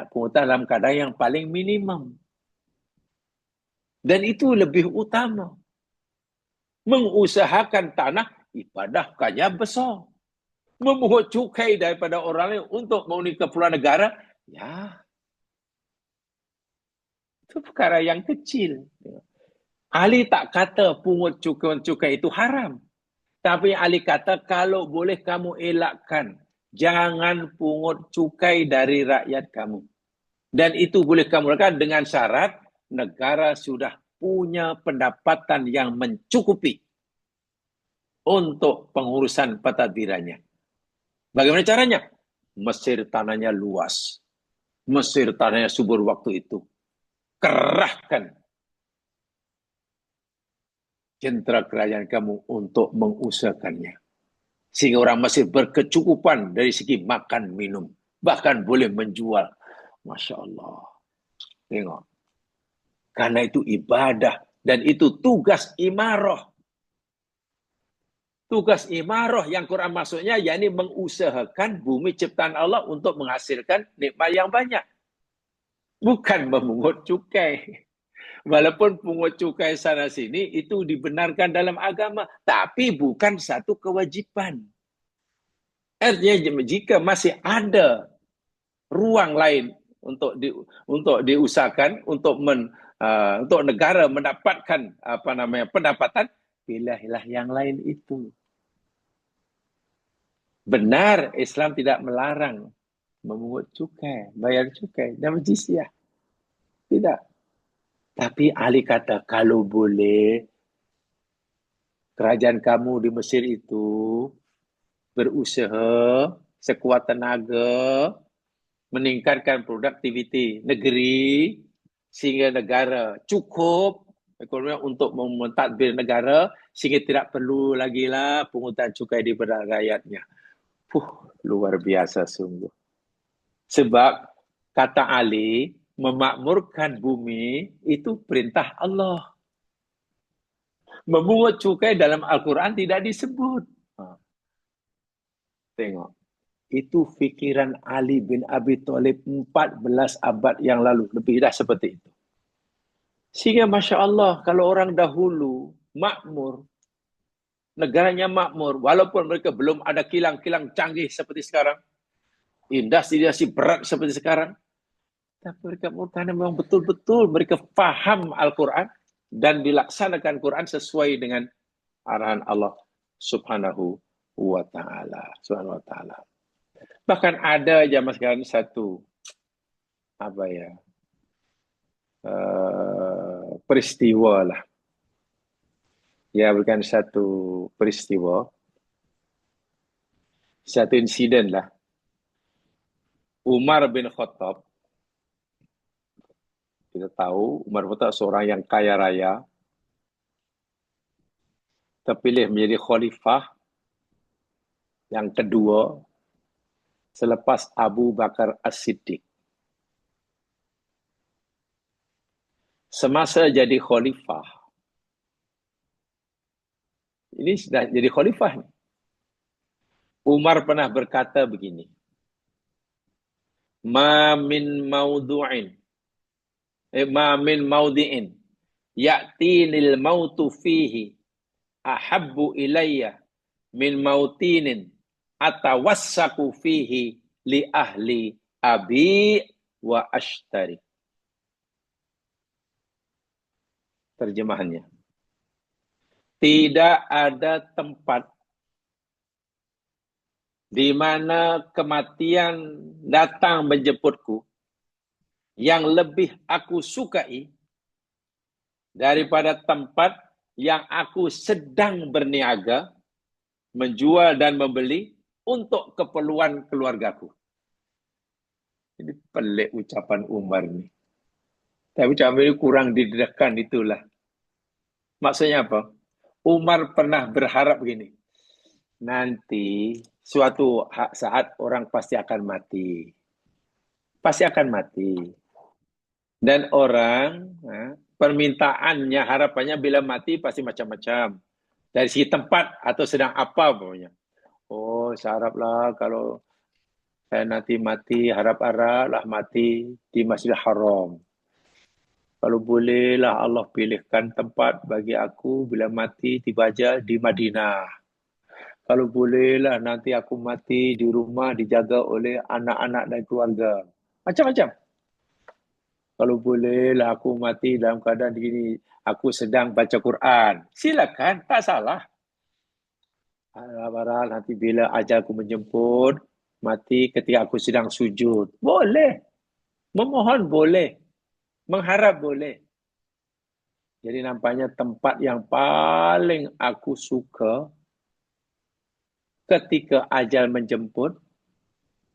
pungutan dalam keadaan yang paling minimum. Dan itu lebih utama. Mengusahakan tanah, ibadahkannya besar. Memungut cukai daripada orang lain untuk memenuhi keperluan negara, ya, itu perkara yang kecil. Ali tak kata pungut cukai itu haram. Tapi Ali kata kalau boleh kamu elakkan, jangan pungut cukai dari rakyat kamu. Dan itu boleh kamu lakukan dengan syarat negara sudah punya pendapatan yang mencukupi untuk pengurusan pentadbirannya. Bagaimana caranya? Mesir tanahnya luas. Mesir tanahnya subur waktu itu. Kerahkan jentera kerajaan kamu untuk mengusahakannya. Sehingga orang Mesir berkecukupan dari segi makan, minum. Bahkan boleh menjual. Masya Allah. Tengok. Karena itu ibadah. Dan itu tugas imarah. Tugas imarah yang Quran maksudnya, yakni mengusahakan bumi ciptaan Allah untuk menghasilkan nikmat yang banyak. Bukan memungut cukai. Walaupun pungut cukai sana sini itu dibenarkan dalam agama, tapi bukan satu kewajiban. Artinya jika masih ada ruang lain untuk diusahakan untuk negara mendapatkan pendapatan, pilihlah yang lain itu. Benar, Islam tidak melarang memungut cukai, bayar cukai, dan jizyah. Tidak. Tapi Ali kata, kalau boleh, kerajaan kamu di Mesir itu berusaha sekuat tenaga meningkatkan produktiviti negeri sehingga negara cukup ekonomi untuk mentadbir negara sehingga tidak perlu lagi lah pungutan cukai daripada rakyatnya. Luar biasa sungguh. Sebab kata Ali, memakmurkan bumi itu perintah Allah. Memungut cukai dalam Al-Quran tidak disebut. Tengok. Itu fikiran Ali bin Abi Thalib 14 abad yang lalu. Lebih dah seperti itu. Sehingga Masya Allah, kalau orang dahulu makmur, negaranya makmur, walaupun mereka belum ada kilang-kilang canggih seperti sekarang, industri berat seperti sekarang, tapi mereka karena memang betul-betul mereka faham Al-Quran dan dilaksanakan Quran sesuai dengan arahan Allah Subhanahu wa Ta'ala. Bahkan ada zaman sekarang satu peristiwa lah. Ya, bukan satu peristiwa, satu insiden lah. Umar bin Khattab, kita tahu Umar bin Khattab seorang yang kaya raya, terpilih menjadi khalifah yang kedua selepas Abu Bakar As-Siddiq. Semasa jadi khalifah, ini sudah jadi khalifah. Umar pernah berkata begini, ma min maudi'in ya'tinil mautu fihi ahabbu ilayya min mautinin atawassaku fihi li ahli abi wa ashtari. Terjemahannya, tidak ada tempat di mana kematian datang menjemputku yang lebih aku sukai daripada tempat yang aku sedang berniaga, menjual dan membeli untuk keperluan keluargaku. Ini pelik ucapan Umar ni. Tapi ucapan ini kurang didedahkan itulah. Maksudnya apa? Umar pernah berharap begini. Nanti suatu saat orang pasti akan mati. Pasti akan mati. Dan orang permintaannya, harapannya bila mati pasti macam-macam. Dari segi tempat atau sedang apa pokoknya. Oh, saya haraplah kalau saya nanti mati, harap-haraplah mati di Masjidil Haram. Kalau bolehlah Allah pilihkan tempat bagi aku bila mati tiba aja di Madinah. Kalau bolehlah nanti aku mati di rumah dijaga oleh anak-anak dan keluarga. Macam-macam. Kalau bolehlah aku mati dalam keadaan begini, aku sedang baca Quran. Silakan, tak salah. Harap-harap nanti bila ajalku menjemput, mati ketika aku sedang sujud. Boleh. Memohon boleh. Mengharap boleh. Jadi nampaknya tempat yang paling aku suka ketika ajal menjemput,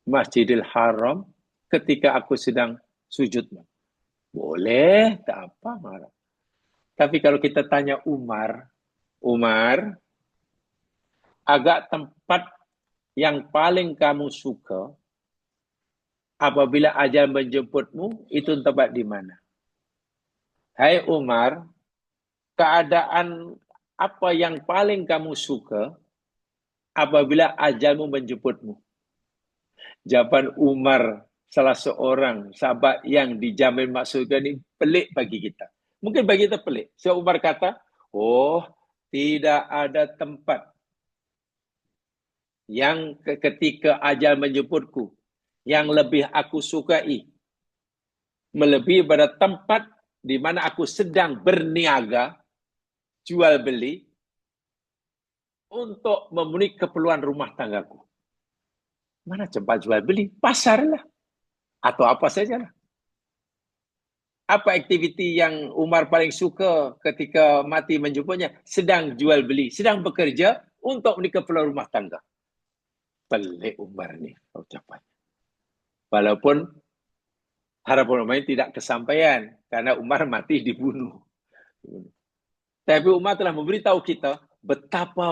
Masjidil Haram, ketika aku sedang sujud. Boleh, tak apa marah. Tapi kalau kita tanya Umar, agak tempat yang paling kamu suka apabila ajal menjemputmu, itu tempat di mana? Hai Umar, keadaan apa yang paling kamu suka apabila ajalmu menjemputmu? Jawaban Umar, salah seorang sahabat yang dijamin masuk surga ini, pelik bagi kita. Mungkin bagi kita pelik. So Umar kata, oh, tidak ada tempat yang ketika ajal menjemputku yang lebih aku sukai melebihi pada tempat di mana aku sedang berniaga, jual beli, untuk memenuhi keperluan rumah tanggaku. Mana tempat jual beli? Pasar lah. Atau apa saja lah. Apa aktiviti yang Umar paling suka ketika mati menjumpanya? Sedang jual beli, sedang bekerja untuk keperluan rumah tangga. Pelik Umar ni ucapannya. Walaupun harapan Umar tidak kesampaian karena Umar mati dibunuh. Tapi Umar telah memberitahu kita betapa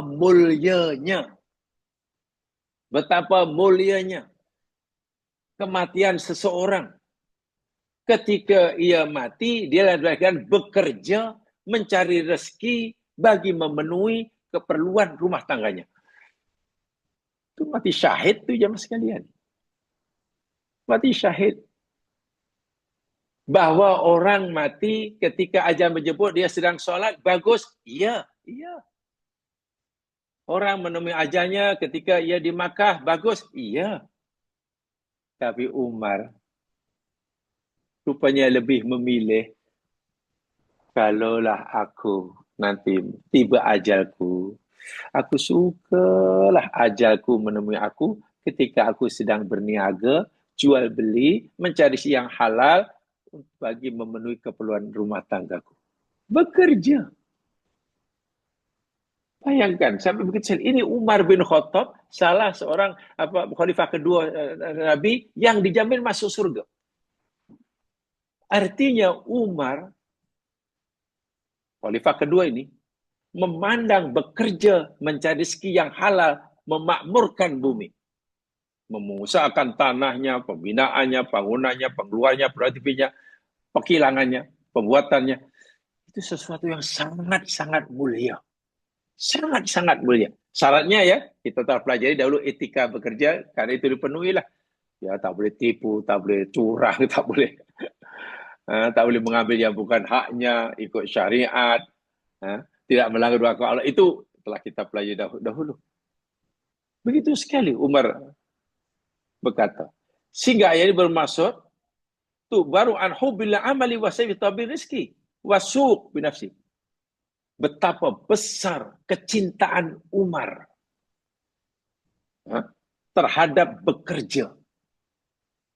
mulianya kematian seseorang. Ketika ia mati, dia akan bekerja mencari rezeki bagi memenuhi keperluan rumah tangganya. Itu mati syahid tu jemaah sekalian. Mati syahid. Bahwa orang mati ketika ajal menjemput dia sedang solat, bagus. Iya. Orang menemui ajalnya ketika ia di Makkah, bagus. Iya. Tapi Umar rupanya lebih memilih, kalaulah aku nanti tiba ajalku, aku sukalah ajalku menemui aku ketika aku sedang berniaga, jual beli, mencari yang halal bagi memenuhi keperluan rumah tanggaku. Bekerja. Bayangkan, sampai begitu. Ini Umar bin Khattab, salah seorang khalifah kedua Nabi yang dijamin masuk surga. Artinya Umar, khalifah kedua ini, memandang bekerja mencari rezeki yang halal, memakmurkan bumi. Mengusahakan tanahnya, pembinaannya, bangunannya, pengeluarnya, produktivitasnya, pekilangannya, pembuatannya. Itu sesuatu yang sangat-sangat mulia. Sangat-sangat mulia. Syaratnya ya, kita telah pelajari dahulu etika bekerja, karena itu dipenuhi lah. Ya, tak boleh tipu, tak boleh curang, tak boleh mengambil yang bukan haknya, ikut syariat, tidak melanggar dua Allah. Itu telah kita pelajari dahulu. Begitu sekali Umar berkata. Sehingga ayat ini bermaksud, tu baru an hubbil amali wa sayyitabir rizki wasuq binafsi. Betapa besar kecintaan Umar terhadap bekerja,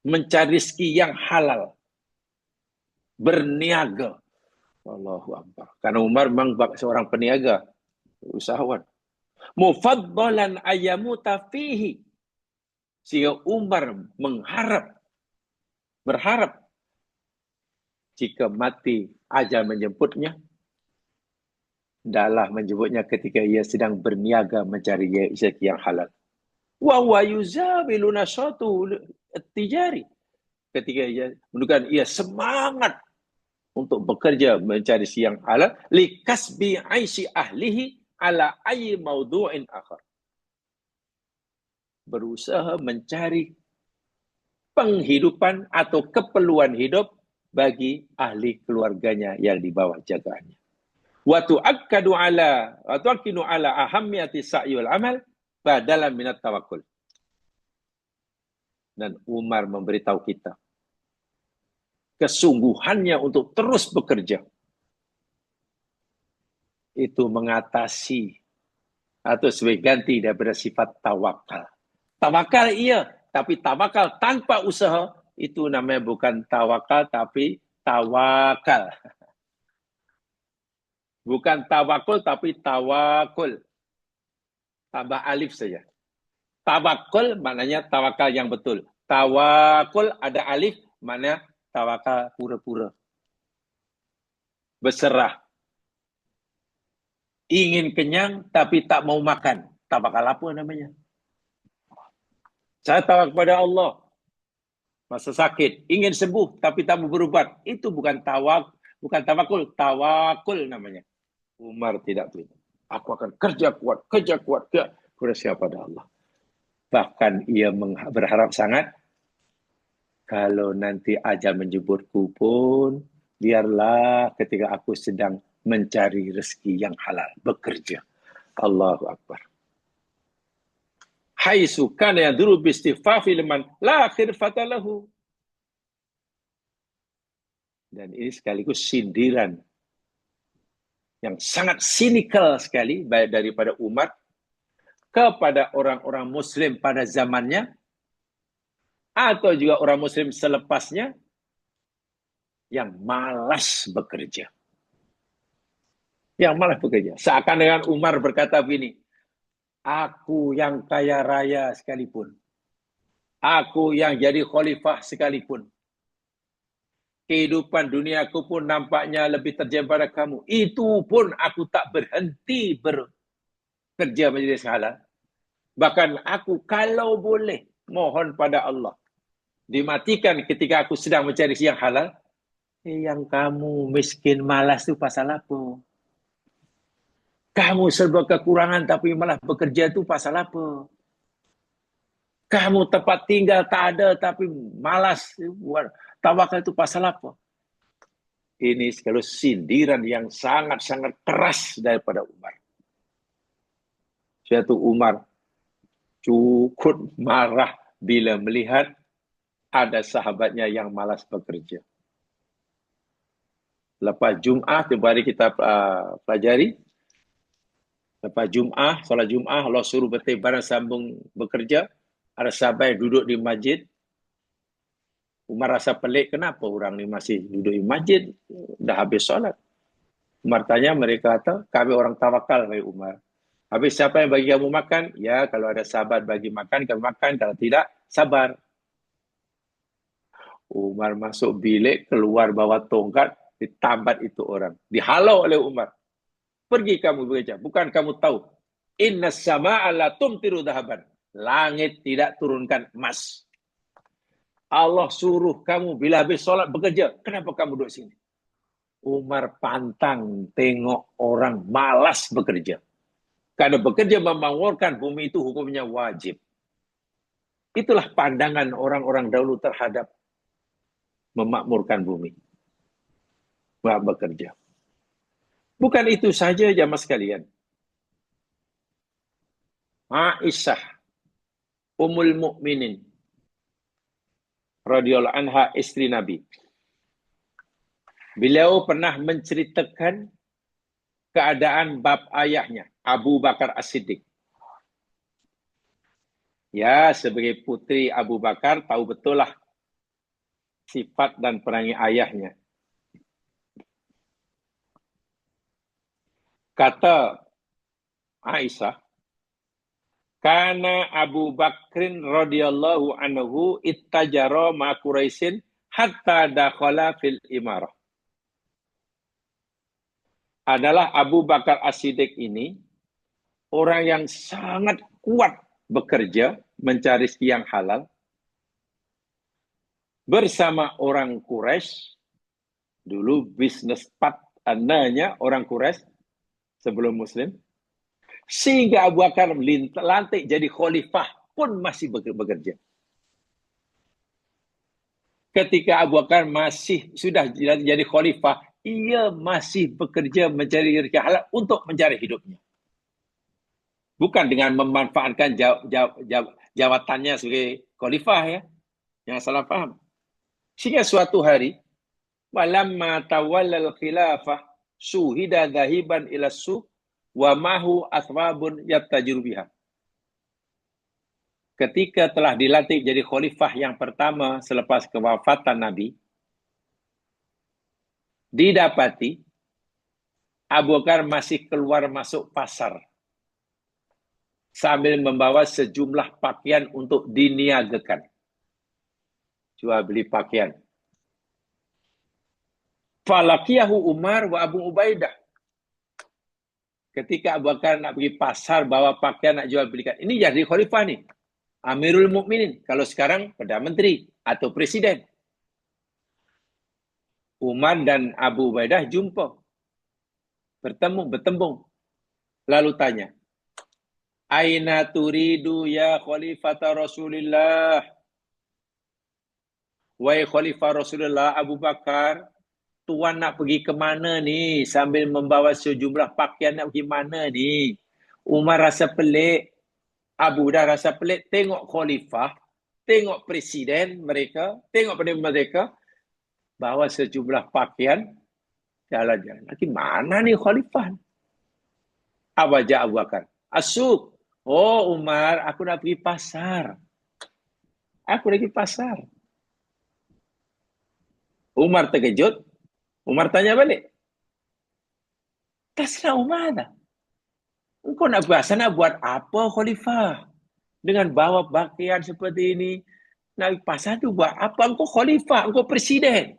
mencari rezeki yang halal, berniaga. Allahu Akbar. Karena Umar memang seorang peniaga, usahawan. Mufaddalan ayyamuta fihi. Sehingga Umar berharap jika mati ajal menjemputnya, hendaklah menjemputnya ketika ia sedang berniaga mencari rezeki yang halal. Wa huwa yuzabilu nasyatu tijari. Ketika ia menunjukkan ia semangat untuk bekerja mencari siang halal likasbi aisy ahlihi ala ayyi mawdu'in akhar. Berusaha mencari penghidupan atau keperluan hidup bagi ahli keluarganya yang di bawah jagaannya. Wa tu'akkadu ala ahammiyati sa'yul amal badalan minat tawakkul. Dan Umar memberitahu kita kesungguhannya untuk terus bekerja itu mengatasi atau sebagai ganti daripada sifat tawakal. Tawakal iya, tapi tawakal tanpa usaha itu namanya bukan tawakal tapi tawakal. Bukan tawakul tapi tawakul. Tambah alif saja. Tawakul maknanya tawakal yang betul. Tawakul ada alif maknanya tawakal pura-pura. Berserah. Ingin kenyang tapi tak mau makan. Tawakal apa namanya? Saya tawakal kepada Allah. Masa sakit. Ingin sembuh tapi tak mau berubat. Itu bukan tawakul. Tawakul namanya. Umar tidak begitu. Aku akan kerja kuat. Bersiap pada Allah. Bahkan ia berharap sangat, kalau nanti ajal menjemputku pun, biarlah ketika aku sedang mencari rezeki yang halal, bekerja. Allahu Akbar. Haitsu kana yadhuru bi istighfafi liman la khirfata lahu. Dan ini sekaligus sindiran yang sangat sinikal sekali baik daripada Umar kepada orang-orang Muslim pada zamannya atau juga orang Muslim selepasnya yang malas bekerja. Yang malas bekerja. Seakan dengan Umar berkata begini, aku yang kaya raya sekalipun, aku yang jadi khalifah sekalipun, kehidupan duniaku pun nampaknya lebih terjam pada kamu. Itu pun aku tak berhenti bekerja menjadi halal. Bahkan aku kalau boleh mohon pada Allah dimatikan ketika aku sedang mencari yang halal. Yang kamu miskin malas itu pasal apa? Kamu serba kekurangan tapi malah bekerja itu pasal apa? Kamu tempat tinggal tak ada tapi malas tawakal itu pasal apa? Ini sekali sindiran yang sangat-sangat keras daripada Umar. Suatu Umar cukup marah bila melihat ada sahabatnya yang malas bekerja. Lepas Jum'ah, mari kita pelajari. Lepas Jum'ah, solat Jum'ah, Allah suruh bertebaran sambung bekerja. Ada sahabat yang duduk di masjid. Umar rasa pelik, kenapa orang ni masih duduk di masjid? Dah habis solat. Umar tanya, mereka kata, kami orang tawakal, wahai Umar. Habis siapa yang bagi kamu makan? Ya, kalau ada sahabat bagi makan, kamu makan. Kalau tidak, sabar. Umar masuk bilik, keluar bawa tongkat, ditambat itu orang. Dihalau oleh Umar. Pergi kamu bekerja. Bukan kamu tahu. Inna sama'a la tumtiru dhahaban. Langit tidak turunkan emas. Allah suruh kamu bila habis solat bekerja. Kenapa kamu duduk sini? Umar pantang tengok orang malas bekerja. Karena bekerja memakmurkan bumi itu hukumnya wajib. Itulah pandangan orang-orang dahulu terhadap memakmurkan bumi. Bekerja. Bukan itu saja jamaah sekalian. Aisyah Ummul Mukminin radhiyallahu anha, istri Nabi. Beliau pernah menceritakan keadaan bab ayahnya, Abu Bakar As-Siddiq. Ya, sebagai putri Abu Bakar, tahu betul lah sifat dan perangai ayahnya. Kata Aisyah, karena Abu Bakrin radhiyallahu anhu ittajara ma Quraisyin hatta dakhala fil imarah. Adalah Abu Bakar As-Siddiq ini orang yang sangat kuat bekerja mencari rezeki yang halal bersama orang Quraisy. Dulu bisnis partnernya orang Quraisy sebelum Muslim. Sehingga Abu Bakar lantik jadi khalifah pun masih bekerja. Ketika Abu Bakar masih sudah jadi khalifah, ia masih bekerja mencari rezeki halal untuk mencari hidupnya. Bukan dengan memanfaatkan jawatannya sebagai khalifah, ya. Yang salah faham. Sehingga suatu hari, walamma tawallal khilafah suhida dhahiban ila suq wa mahu athwabun yattajiru biha. Ketika telah dilantik jadi khalifah yang pertama selepas kewafatan Nabi, didapati Abu Bakar masih keluar masuk pasar sambil membawa sejumlah pakaian untuk diniagakan. Jual beli pakaian. Falakiyahu Umar wa Abu Ubaidah. Ketika Abu Bakar nak pergi pasar bawa pakaian nak jual belikan. Ini jadi khalifah nih. Amirul Mukminin. Kalau sekarang Perdana Menteri atau Presiden. Umar dan Abu Ubaidah jumpa. Bertembung. Lalu tanya, Aina turidu ya khalifata Rasulillah? Wahai khalifah Rasulullah Abu Bakar, Tuan nak pergi ke mana ni? Sambil membawa sejumlah pakaian nak pergi mana ni? Umar rasa pelik. Abu dah rasa pelik. Tengok khalifah. Tengok presiden mereka. Tengok pada mereka. Bawa sejumlah pakaian. Jalan-jalan. Nanti mana ni khalifah? Awajah Abu Bakar. Asuk. Oh Umar, aku nak pergi pasar. Aku lagi pasar. Umar terkejut. Umar tanya balik. Tasna'u mana? Engkau nak puasa nak buat apa khalifah? Dengan bawa pakaian seperti ini. Nak pasar tu buat apa? Engkau khalifah, engkau presiden.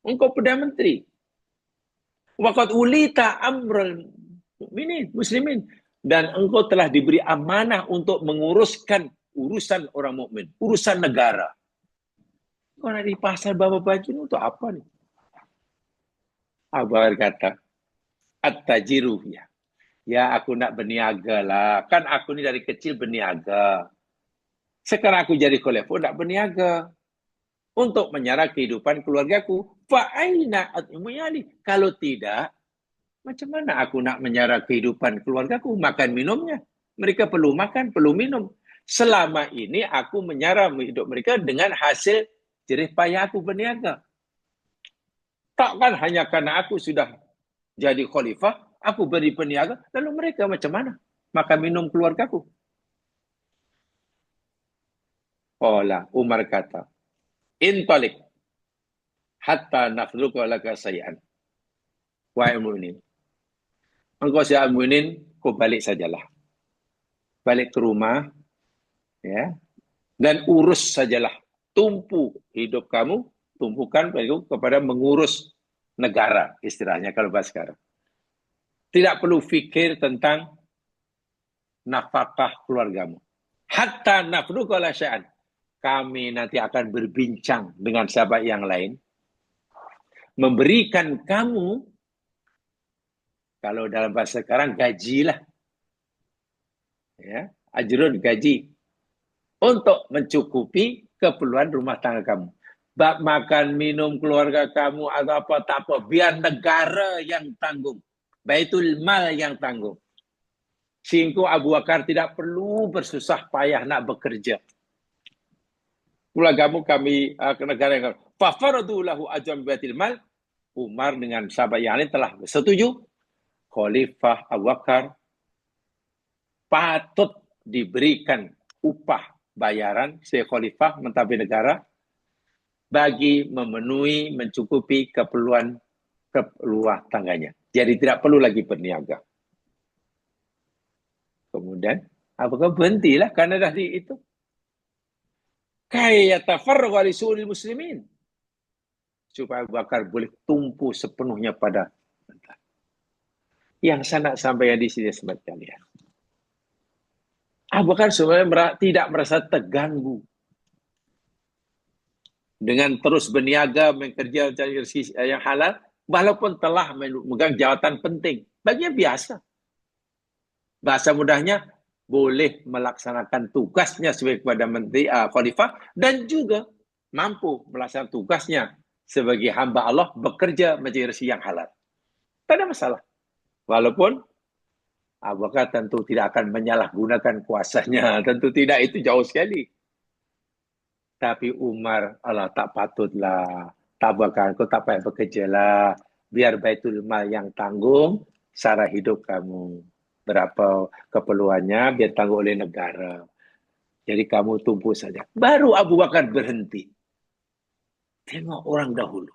Engkau Perdana Menteri. Waqad ulita amral mu'minin, muslimin. Dan engkau telah diberi amanah untuk menguruskan urusan orang mukmin, urusan negara. Kau nak di pasar bawa baju ni untuk apa ni? Abah kata, at-tajiru ya. Ya aku nak berniaga lah. Kan aku ni dari kecil berniaga. Sekarang aku jadi khalifah nak berniaga. Untuk menyara kehidupan keluargaku. Fa'aina at'imuyali. Kalau tidak, macam mana aku nak menyara kehidupan keluargaku? Makan minumnya. Mereka perlu makan, perlu minum. Selama ini aku menyara hidup mereka dengan hasil jerih payah aku berniaga. Takkan hanya karena aku sudah jadi khalifah, aku beri peniaga, lalu mereka macam mana? Makan minum keluargaku. Qala, Umar kata, intalik hatta nafluka laka sayyan. Wahai mu'minin. Engkau siap mu'minin, kau balik sajalah. Balik ke rumah, ya, dan urus sajalah. Tumpu hidup kamu, tumpukan kepada mengurus negara, istilahnya kalau bahasa sekarang. Tidak perlu fikir tentang nafkah keluargamu. Hatta nafluka laka sayyan. Kami nanti akan berbincang dengan sahabat yang lain, memberikan kamu, kalau dalam bahasa sekarang, gajilah. Ya, ajrun, gaji. Untuk mencukupi keperluan rumah tangga kamu. Bab makan, minum keluarga kamu, atau apa, tak apa. Biar negara yang tanggung. Baitul Mal yang tanggung. Sehingga Abu Bakar tidak perlu bersusah payah nak bekerja. Keluargamu kami ke negara yang fafaradu lahu ajran baitil mal. Umar dengan sahabat yang lain telah setuju. Khalifah Abu Bakar patut diberikan upah bayaran sebagai khalifah mentadbir negara bagi memenuhi, mencukupi keperluan rumah tangganya. Jadi tidak perlu lagi berniaga. Kemudian Abu Bakar berhentilah karena dah di itu. Kaya tafarraqa li su'il muslimin. Supaya Abu Bakar boleh tumpu sepenuhnya pada yang sanak sampai di sini sobat kalian. Abu Bakar sebenarnya tidak merasa terganggu dengan terus berniaga, bekerja mencari rezeki yang halal, walaupun telah memegang jawatan penting. Baginya biasa. Bahasa mudahnya, boleh melaksanakan tugasnya sebagai kepada menteri khalifah dan juga mampu melaksanakan tugasnya sebagai hamba Allah bekerja mencari rezeki yang halal. Tak ada masalah. Walaupun Abu Bakar tentu tidak akan menyalahgunakan kuasanya. Tentu tidak, itu jauh sekali. Tapi Umar, Allah tak patutlah. Tak bakal, kau tak payah bekerja lah. Biar Baitul Mal yang tanggung sara hidup kamu. Berapa keperluannya, biar tanggung oleh negara. Jadi kamu tumpu saja. Baru Abu Bakar berhenti. Tengok orang dahulu.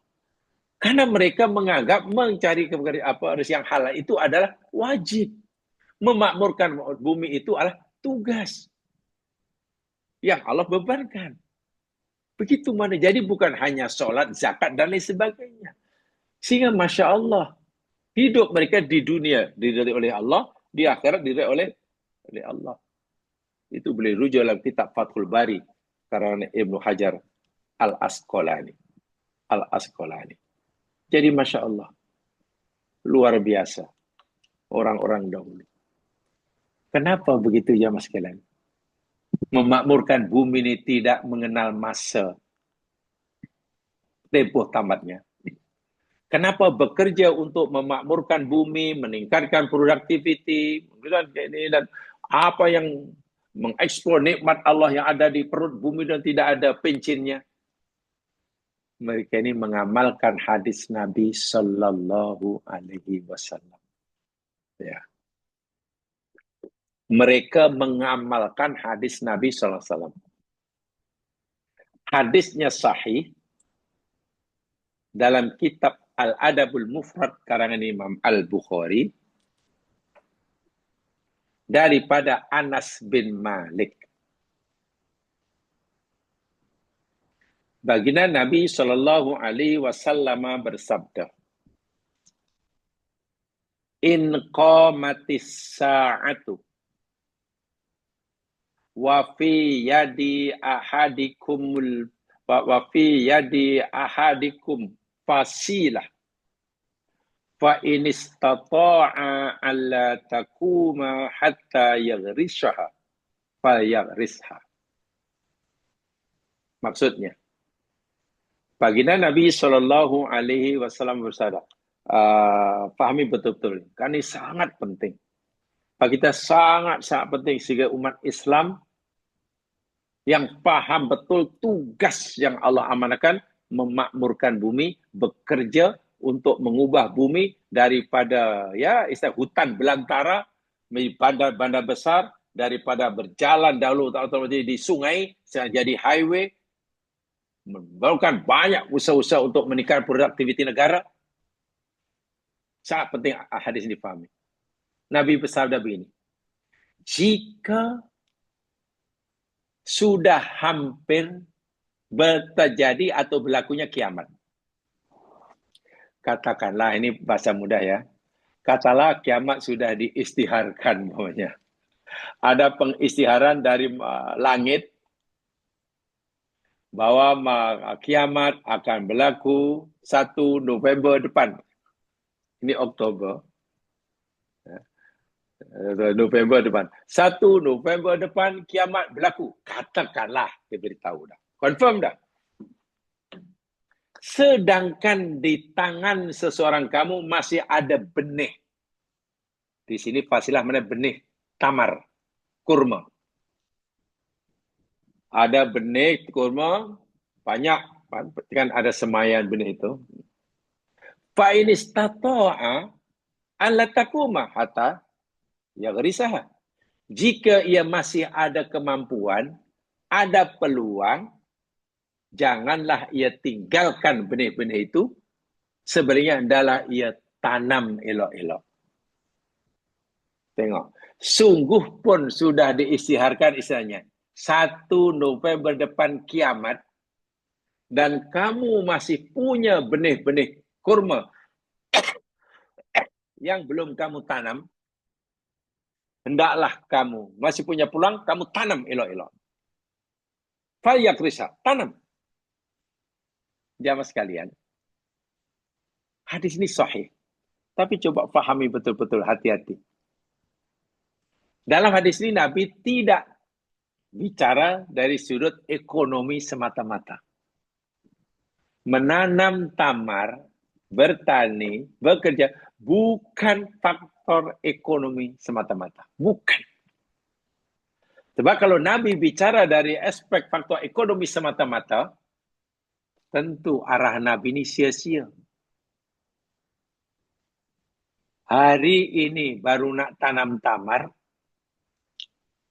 Karena mereka menganggap mencari rezeki yang halal itu adalah wajib. Memakmurkan bumi itu adalah tugas yang Allah bebankan. Begitu mana. Jadi bukan hanya sholat, zakat, dan lain sebagainya. Sehingga Masya Allah, hidup mereka di dunia diridai oleh Allah, di akhirat diridai oleh Allah. Itu boleh rujuk dalam kitab Fathul Bari, karena Ibnu Hajar Al-Asqalani. Jadi Masya Allah, luar biasa orang-orang dahulu. Kenapa begitu ya mas sekalian? Memakmurkan bumi ini tidak mengenal masa tempoh tamatnya. Kenapa bekerja untuk memakmurkan bumi, meningkatkan produktiviti, dan apa yang mengeksplor nikmat Allah yang ada di perut bumi dan tidak ada pencinnya. Mereka ini mengamalkan hadis Nabi Sallallahu Alaihi Wasallam. Ya. Mereka mengamalkan hadis Nabi Sallallahu Alaihi Wasallam. hadisnya sahih dalam kitab Al-Adabul Mufrad karangan Imam Al-Bukhari daripada Anas bin Malik. Baginda Nabi SAW bersabda, In qamatis sa'atu wa fi yadi ahadikum fasilah fa in istata'a alla takuma hatta yaghrishaha fayaghrisha. Maksudnya, baginda Nabi SAW bersabda, pahami betul-betul, karena ini sangat penting. Bagi kita sangat-sangat penting sehingga umat Islam yang paham betul tugas yang Allah amanahkan memakmurkan bumi, bekerja untuk mengubah bumi daripada istilah hutan belantara menjadi bandar besar, daripada berjalan dahulu di sungai jadi highway, melakukan banyak usaha-usaha untuk meningkatkan produktiviti negara. Sangat penting hadis ini dipahami. Nabi bersabda begini, jika sudah hampir terjadi atau berlakunya kiamat. Katakanlah, ini bahasa mudah ya. Katalah kiamat sudah diistiharkan. Ada pengistiharan dari langit bahwa kiamat akan berlaku 1 November depan. Ini Oktober. November depan. 1 November depan kiamat berlaku. Katakanlah, dia beritahu dah. Confirm dah. Sedangkan di tangan seseorang kamu masih ada benih. Di sini fasilah mana benih? Tamar, kurma. Ada benih kurma, banyak. Kan ada semayan benih itu. Fa in istata'a alla takuma hatta yaghrisaha. Jika ia masih ada kemampuan, ada peluang, janganlah ia tinggalkan benih-benih itu. Sebenarnya adalah ia tanam elok-elok. Tengok. Sungguh pun sudah diistiharkan istilahnya. 1 November depan kiamat, dan kamu masih punya benih-benih kurma yang belum kamu tanam, hendaklah kamu masih punya peluang, kamu tanam elok-elok. Fayaghrisha, tanam. Jamaah sekalian, hadis ini sahih. Tapi coba fahami betul-betul, hati-hati. Dalam hadis ini Nabi tidak bicara dari sudut ekonomi semata-mata. Menanam tamar, bertani, bekerja, bukan faktor ekonomi semata-mata. Bukan. Sebab kalau Nabi bicara dari aspek faktor ekonomi semata-mata, tentu arah Nabi ini sia-sia. Hari ini baru nak tanam tamar,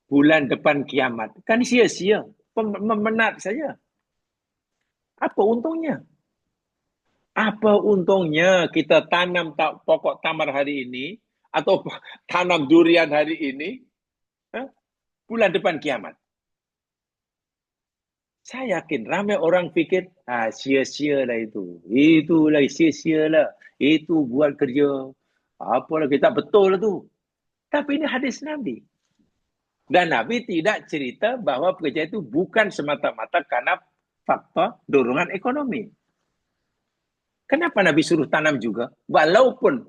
bulan depan kiamat. Kan sia-sia. Memenat saja. Apa untungnya? Apa untungnya kita tanam pokok tamar hari ini atau tanam durian hari ini bulan depan kiamat? Saya yakin ramai orang fikir, sia-sia lah itu. Itulah sia-sia lah. Itu buat kerja. Apalah, kita betul lah tu. Tapi ini hadis Nabi. Dan Nabi tidak cerita bahawa pekerjaan itu bukan semata-mata karena faktor dorongan ekonomi. Kenapa Nabi suruh tanam juga? Walaupun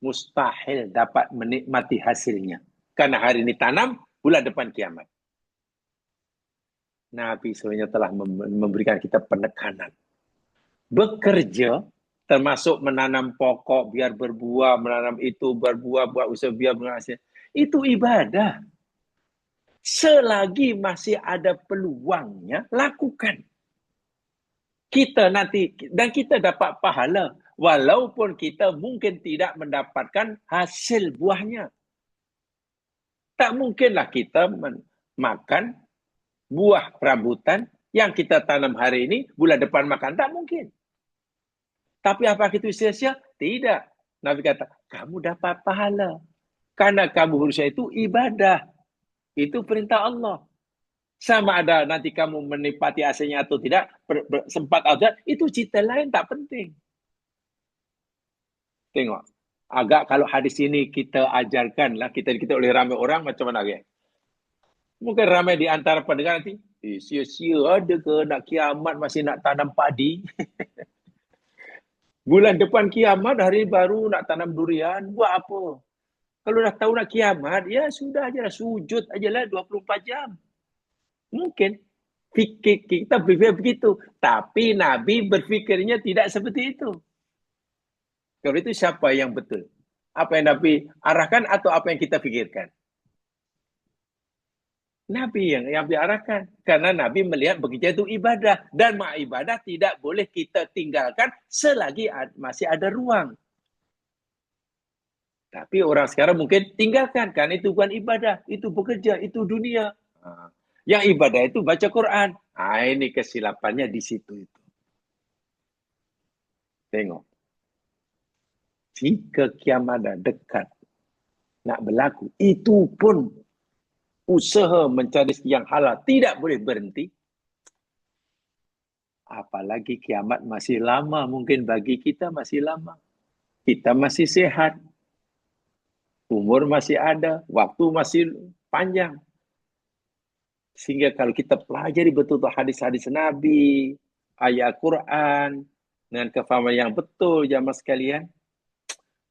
mustahil dapat menikmati hasilnya. Karena hari ini tanam, bulan depan kiamat. Nabi sebenarnya telah memberikan kita penekanan. Bekerja, termasuk menanam pokok biar berbuah, menanam itu berbuah, buat usaha biar menghasilkan. Itu ibadah. Selagi masih ada peluangnya, lakukan. Kita nanti, dan kita dapat pahala, walaupun kita mungkin tidak mendapatkan hasil buahnya. Tak mungkinlah kita makan buah rambutan Yang kita tanam hari ini, bulan depan makan, tak mungkin. Tapi apa itu sia-sia? Tidak. Nabi kata, kamu dapat pahala. Karena kamu berusaha itu ibadah. Itu perintah Allah. Sama ada nanti kamu menikmati hasilnya atau tidak, sempat ada, itu cerita lain, tak penting. Tengok. Agak kalau hadis ini kita ajarkan lah, kita oleh ramai orang macam mana ya? Mungkin ramai di antara pendengar nanti, sia-sia ada ke nak kiamat masih nak tanam padi? Bulan depan kiamat, hari baru nak tanam durian, buat apa? Kalau dah tahu nak kiamat, ya sudah aja lah, sujud aja lah 24 jam. Mungkin kita berfikir begitu. Tapi Nabi berfikirnya tidak seperti itu. Kalau itu siapa yang betul? Apa yang Nabi arahkan atau apa yang kita fikirkan? Nabi yang diarahkan. Karena Nabi melihat bekerja itu ibadah. Dan ibadah tidak boleh kita tinggalkan selagi masih ada ruang. Tapi orang sekarang mungkin tinggalkan. Karena itu bukan ibadah. Itu bekerja. Itu dunia. Yang ibadah itu baca Quran. Ini kesilapannya di situ itu. Tengok. Jika kiamat dah dekat nak berlaku, itu pun usaha mencari yang halal tidak boleh berhenti. Apalagi kiamat masih lama, mungkin bagi kita masih lama. Kita masih sehat. Umur masih ada, waktu masih panjang. Sehingga kalau kita pelajari betul-betul hadis-hadis Nabi, ayat Quran, dengan kefahaman yang betul, jamaah sekalian,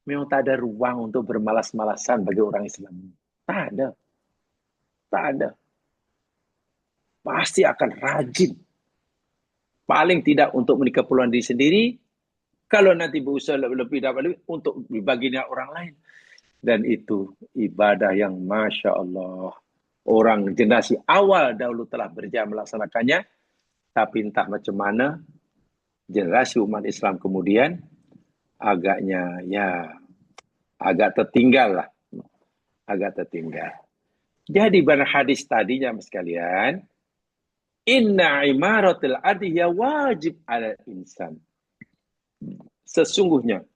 memang tak ada ruang untuk bermalas-malasan bagi orang Islam. Tak ada. Tak ada. Pasti akan rajin. Paling tidak untuk menikah keperluan diri sendiri. Kalau nanti berusaha lebih dapat lebih untuk dibagi dengan orang lain. Dan itu ibadah yang Masya Allah. Orang generasi awal dahulu telah berjaya melaksanakannya. Tapi entah macam mana generasi umat Islam kemudian agaknya agak tertinggal lah. Agak tertinggal. Jadi pada hadis tadinya sekalian, inna imaratil ardi ya wajib ala insan. Sesungguhnya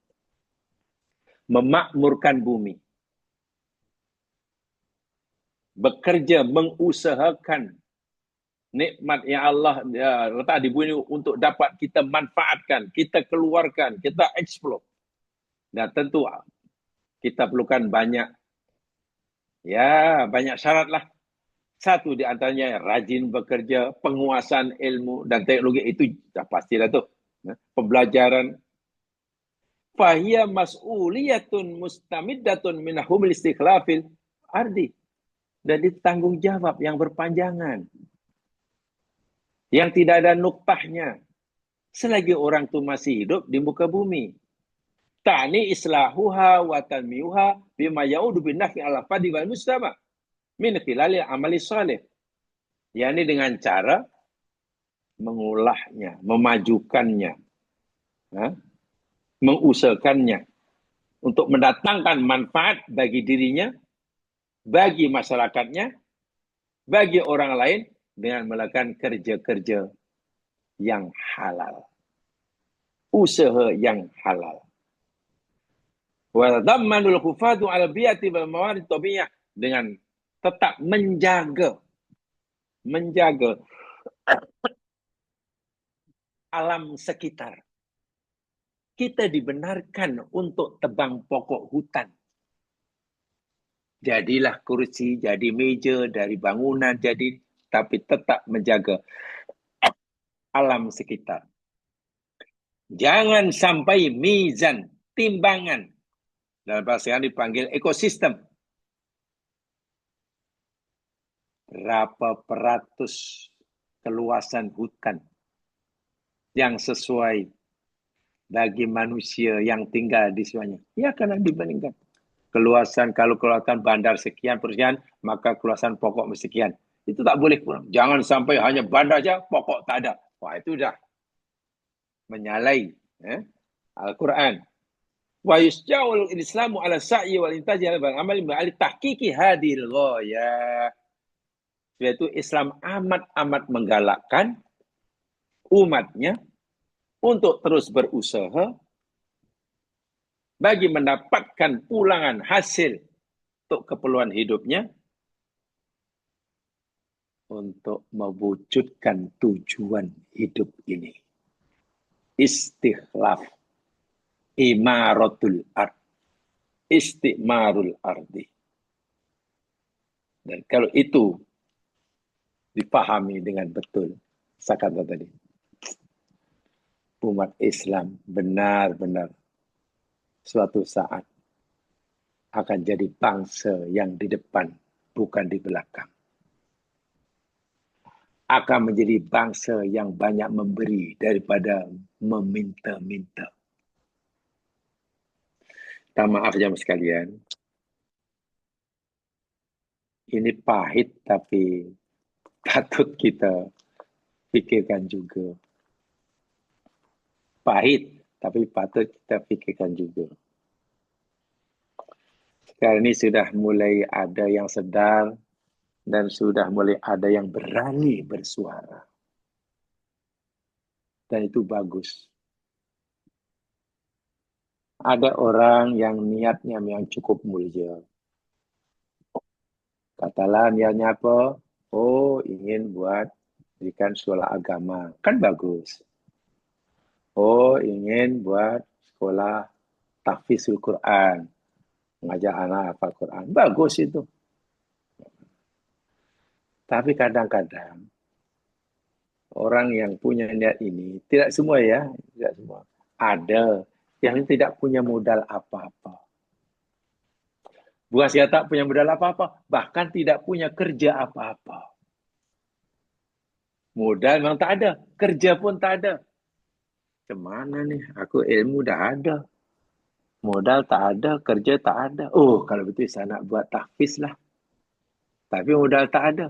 memakmurkan bumi, bekerja, mengusahakan nikmat yang Allah letak di bumi untuk dapat kita manfaatkan, kita keluarkan, kita eksplor. Dan tentu kita perlukan banyak syarat lah. Satu di antaranya rajin bekerja, penguasaan ilmu dan teknologi itu dah pastilah tu. Pembelajaran. Fahiyya mas'uliyatun mustamiddatun min humil istikhlafil ardi. Dan ditanggungjawab yang berpanjangan. Yang tidak ada nuktahnya. Selagi orang tu masih hidup di muka bumi. Ta'ni islahuha wa tanmiuha bima yaudu bin nafi ala fadi wal mustama. Min khilali amali salih. Yani dengan cara mengulahnya, memajukannya, mengusahakannya untuk mendatangkan manfaat bagi dirinya, bagi masyarakatnya, bagi orang lain dengan melakukan kerja-kerja yang halal. Usaha yang halal. Wa tadammanul hufadu ala biyati wal mawarid tabi'iyah, dengan tetap menjaga alam sekitar. Kita dibenarkan untuk tebang pokok hutan. Jadilah kursi, jadi meja, dari bangunan, tapi tetap menjaga alam sekitar. Jangan sampai mizan, timbangan. Dalam bahasa yang dipanggil ekosistem. Berapa peratus keluasan hutan yang sesuai bagi manusia yang tinggal di semuanya. Ya, karena dibandingkan. Kalau keluasan bandar sekian persen, maka keluasan pokok sekian. Itu tak boleh kurang. Jangan sampai hanya bandar saja, pokok tak ada. Wah, itu dah menyalahi Al-Quran. Wa yusja'ul islamu ala sa'i wal intaji wal amali ma'ali tahqiqi hadhil ghayah. Yaitu Islam amat-amat menggalakkan umatnya untuk terus berusaha bagi mendapatkan pulangan hasil untuk keperluan hidupnya untuk mewujudkan tujuan hidup ini. Istikhlaf, imaratul ard, istimarul ardi. Dan kalau itu dipahami dengan betul, saya kata tadi, umat Islam benar-benar suatu saat akan jadi bangsa yang di depan, bukan di belakang. Akan menjadi bangsa yang banyak memberi daripada meminta-minta. Tak maaf jemaah sekalian, ini pahit tapi patut kita fikirkan juga. Pahit tapi patut kita fikirkan juga. Sekarang ini sudah mulai ada yang sedar dan sudah mulai ada yang berani bersuara. Dan itu bagus. Ada orang yang niatnya yang cukup mulia. Katalah niatnya apa? Oh, ingin buat berikan sekolah agama. Kan bagus. Oh, ingin buat sekolah tahfizul Quran. Mengajar anak hafal Quran. Bagus itu. Tapi kadang-kadang orang yang punya niat ini, tidak semua ya, tidak semua. Ada yang tidak punya modal apa-apa. Bukan saya tak punya modal apa-apa, bahkan tidak punya kerja apa-apa. Modal memang tak ada, kerja pun tak ada. Kemana nih? Aku ilmu dah ada. Modal tak ada, kerja tak ada. Oh, kalau betul saya nak buat tahfiz lah. Tapi modal tak ada.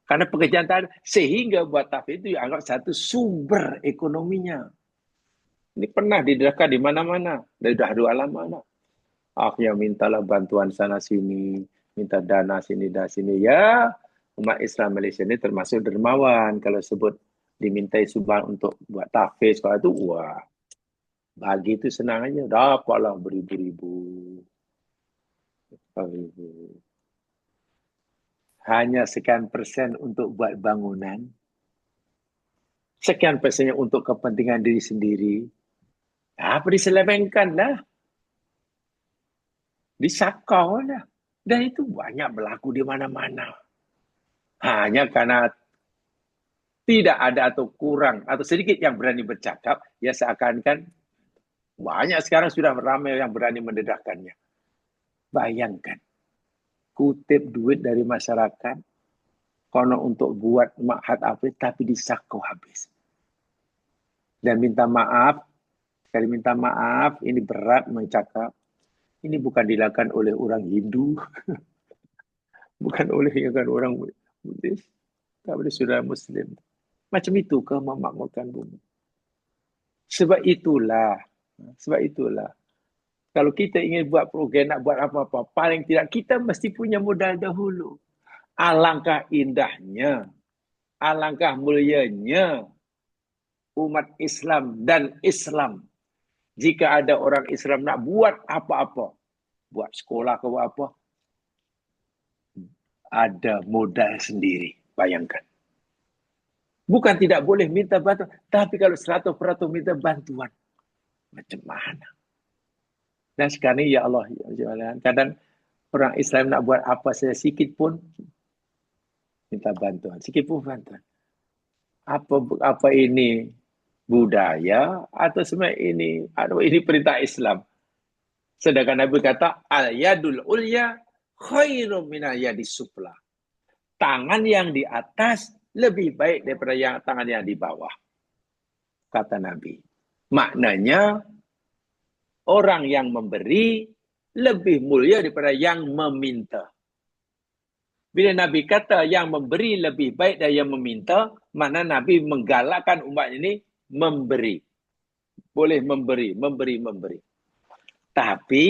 Karena pekerjaan tak ada. Sehingga buat tahfiz itu dianggap satu sumber ekonominya. Ini pernah diderahkan di mana-mana. Dari dah dua lama dah. Akhirnya mintalah bantuan sana sini, minta dana sini dan sini. Ya, umat Islam Malaysia ini termasuk dermawan. Kalau sebut dimintai sumbang untuk buat tahfiz, kalau itu, wah, bagi itu senang aja. Dapatlah beribu-ribu. Hanya sekian persen untuk buat bangunan. Sekian persennya untuk kepentingan diri sendiri. Apa diselewengkan lah. Disakau lah. Dan itu banyak berlaku di mana-mana. Hanya karena tidak ada atau kurang atau sedikit yang berani bercakap, ya seakan-akan banyak sekarang sudah ramai yang berani mendedahkannya. Bayangkan, kutip duit dari masyarakat, kono untuk buat ma'had apa, tapi disakau habis. Dan minta maaf, sekali minta maaf, ini berat mencakap, ini bukan dilakukan oleh orang Hindu, bukan oleh orang Buddhis, tapi sudah Muslim. Macam itu ke memakmurkan bumi. Sebab itulah, kalau kita ingin buat program, nak buat apa-apa, paling tidak kita mesti punya modal dahulu. Alangkah indahnya, alangkah mulianya umat Islam dan Islam. Jika ada orang Islam nak buat apa-apa, buat sekolah ke apa, ada modal sendiri. Bayangkan. Bukan tidak boleh minta bantuan, tapi kalau 100% minta bantuan, macam mana? Dan sekarang ini, ya Allah, kadang orang Islam nak buat apa saja sikit pun minta bantuan, sikit pun bantuan. Apa ini budaya atau semua ini perintah Islam? Sedangkan Nabi kata al-yadul ulya khairum minal yadis sufla. Tangan yang di atas lebih baik daripada tangan yang di bawah. Kata Nabi. Maknanya orang yang memberi lebih mulia daripada yang meminta. Bila Nabi kata yang memberi lebih baik dari yang meminta, makna Nabi menggalakkan umat ini memberi. Boleh memberi. Tapi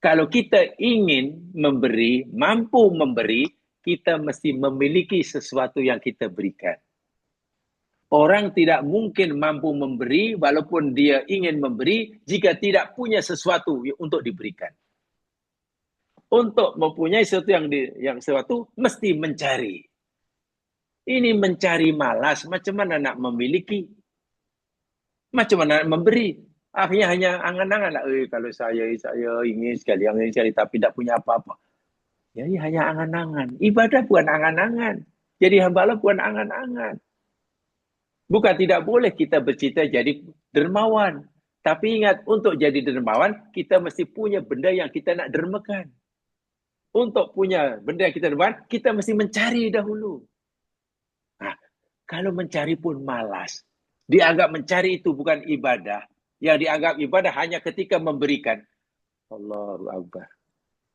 kalau kita ingin memberi, mampu memberi, kita mesti memiliki sesuatu yang kita berikan. Orang tidak mungkin mampu memberi walaupun dia ingin memberi jika tidak punya sesuatu untuk diberikan. Untuk mempunyai sesuatu yang sesuatu mesti mencari. Ini mencari malas, macam mana nak memiliki? Macam mana nak memberi? Akhirnya hanya angan-angan lah. Kalau saya ingin sekali, tapi tak punya apa-apa. Jadi hanya angan-angan. Ibadah bukan angan-angan. Jadi hamba Allah bukan angan-angan. Bukan tidak boleh kita bercita jadi dermawan. Tapi ingat, untuk jadi dermawan, kita mesti punya benda yang kita nak dermakan. Untuk punya benda yang kita dermakan, kita mesti mencari dahulu. Nah, kalau mencari pun malas. Dianggap mencari itu bukan ibadah. Yang dianggap ibadah hanya ketika memberikan. Allahu Akbar.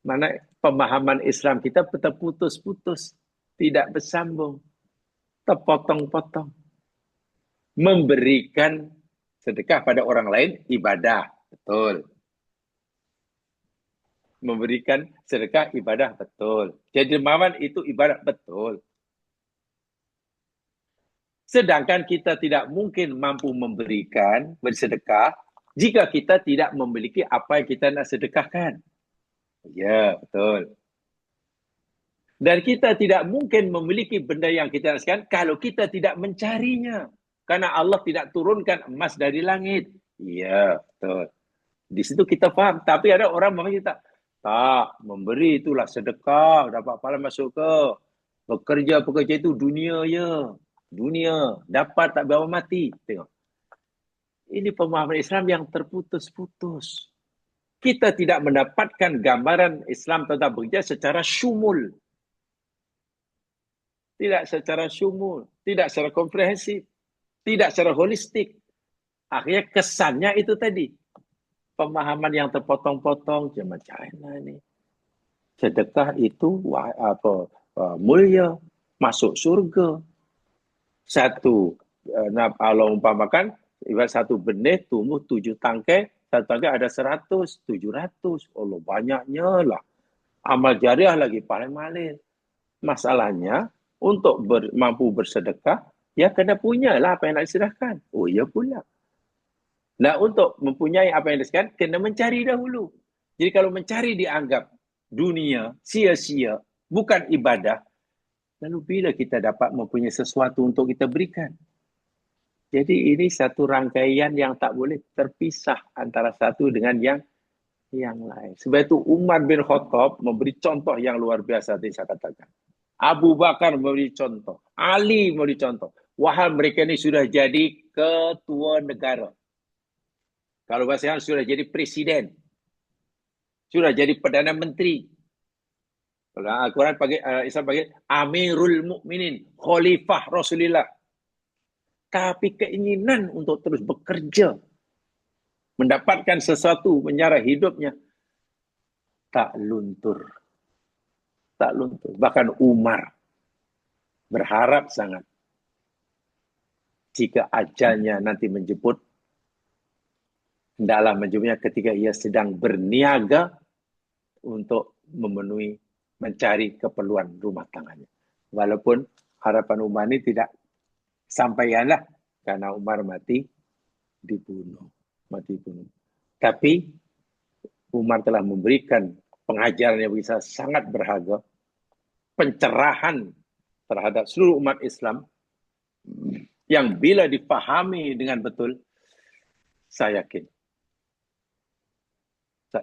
Mana pemahaman Islam kita terputus-putus. Tidak bersambung. Terpotong-potong. Memberikan sedekah pada orang lain ibadah, betul. Memberikan sedekah ibadah, betul. Jadi dermawan itu ibadah, betul. Sedangkan kita tidak mungkin mampu memberikan bersedekah jika kita tidak memiliki apa yang kita nak sedekahkan. Ya, betul. Dan kita tidak mungkin memiliki benda yang kita nak sedekahkan kalau kita tidak mencarinya. Karena Allah tidak turunkan emas dari langit. Iya, betul. Di situ kita faham. Tapi ada orang memang kita tak memberi itulah sedekah, dapat pahala masuk ke. Pekerja itu dunia ya. Dunia. Dapat tak bawa mati. Tengok. Ini pemahaman Islam yang terputus-putus. Kita tidak mendapatkan gambaran Islam tentang bekerja secara syumul. Tidak secara syumul. Tidak secara komprehensif. Tidak secara holistik. Akhirnya kesannya itu tadi. Pemahaman yang terpotong-potong. Macam mana ni? Sedekah itu mulia. Masuk surga. Satu. Allah umpamakan. Satu benih tumbuh 7 tangkai. Satu tangkai ada 100. 700. Allah banyaknya lah. Amal jariah lagi paling malin. Masalahnya. Untuk mampu bersedekah. Ya kena punyalah apa yang nak disedekahkan. Oh ya pula. Nah untuk mempunyai apa yang disedekahkan, kena mencari dahulu. Jadi kalau mencari dianggap dunia, sia-sia, bukan ibadah, lalu bila kita dapat mempunyai sesuatu untuk kita berikan? Jadi ini satu rangkaian yang tak boleh terpisah antara satu dengan yang lain. Sebab itu Umar bin Khattab memberi contoh yang luar biasa tadi saya katakan. Abu Bakar memberi contoh. Ali memberi contoh. Wahai mereka ini sudah jadi ketua negara. Kalau bahasa sudah jadi presiden. Sudah jadi Perdana Menteri. Kalau Al-Quran Islam panggil Amirul Mukminin, Khalifah Rasulullah. Tapi keinginan untuk terus bekerja, mendapatkan sesuatu, menyerah hidupnya, tak luntur. Tak luntur. Bahkan Umar berharap sangat jika ajalnya nanti menjemput, hendaklah menjemputnya ketika ia sedang berniaga untuk mencari keperluan rumah tangganya. Walaupun harapan Umar ini tidak sampaikanlah karena Umar mati dibunuh. Tapi Umar telah memberikan pengajaran yang bisa sangat berharga, pencerahan terhadap seluruh umat Islam yang bila dipahami dengan betul, saya yakin.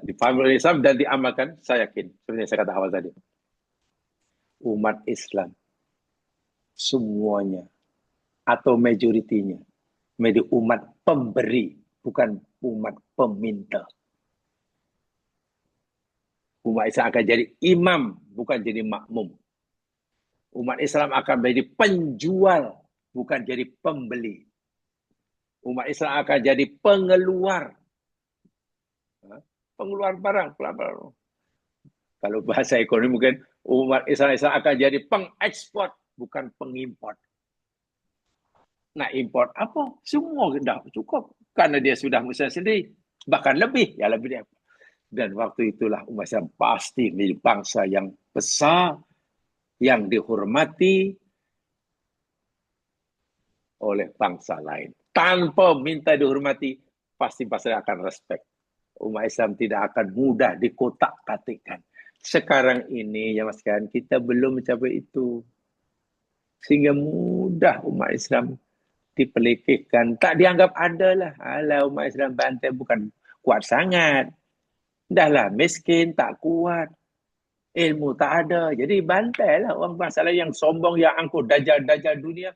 Dipahami oleh Islam dan diamalkan, saya yakin. Seperti yang saya kata awal tadi. Umat Islam, semuanya, atau majoritinya, menjadi umat pemberi, bukan umat peminta. Umat Islam akan jadi imam, bukan jadi makmum. Umat Islam akan menjadi penjual, bukan jadi pembeli. Umat Islam akan jadi pengeluar. Pengeluar barang. Kalau bahasa ekonomi mungkin umat Islam akan jadi pengekspor, bukan pengimport. Nak import apa? Semua dah cukup. Karena dia sudah usaha sendiri. Bahkan lebih. Ya lebih dia. Dan waktu itulah umat Islam pasti menjadi bangsa yang besar, yang dihormati oleh bangsa lain. Tanpa minta dihormati, pasti bangsa akan respect. Umat Islam tidak akan mudah dikotak-katikkan. Sekarang ini, ya mas kan, kita belum mencapai itu. Sehingga mudah umat Islam dipelekehkan. Tak dianggap ada lah. Alah, umat Islam Banten bukan kuat sangat. Dah lah miskin, tak kuat. Ilmu tak ada. Jadi bantai lah orang bangsa lain yang sombong, yang angkuh dajal-dajal dunia.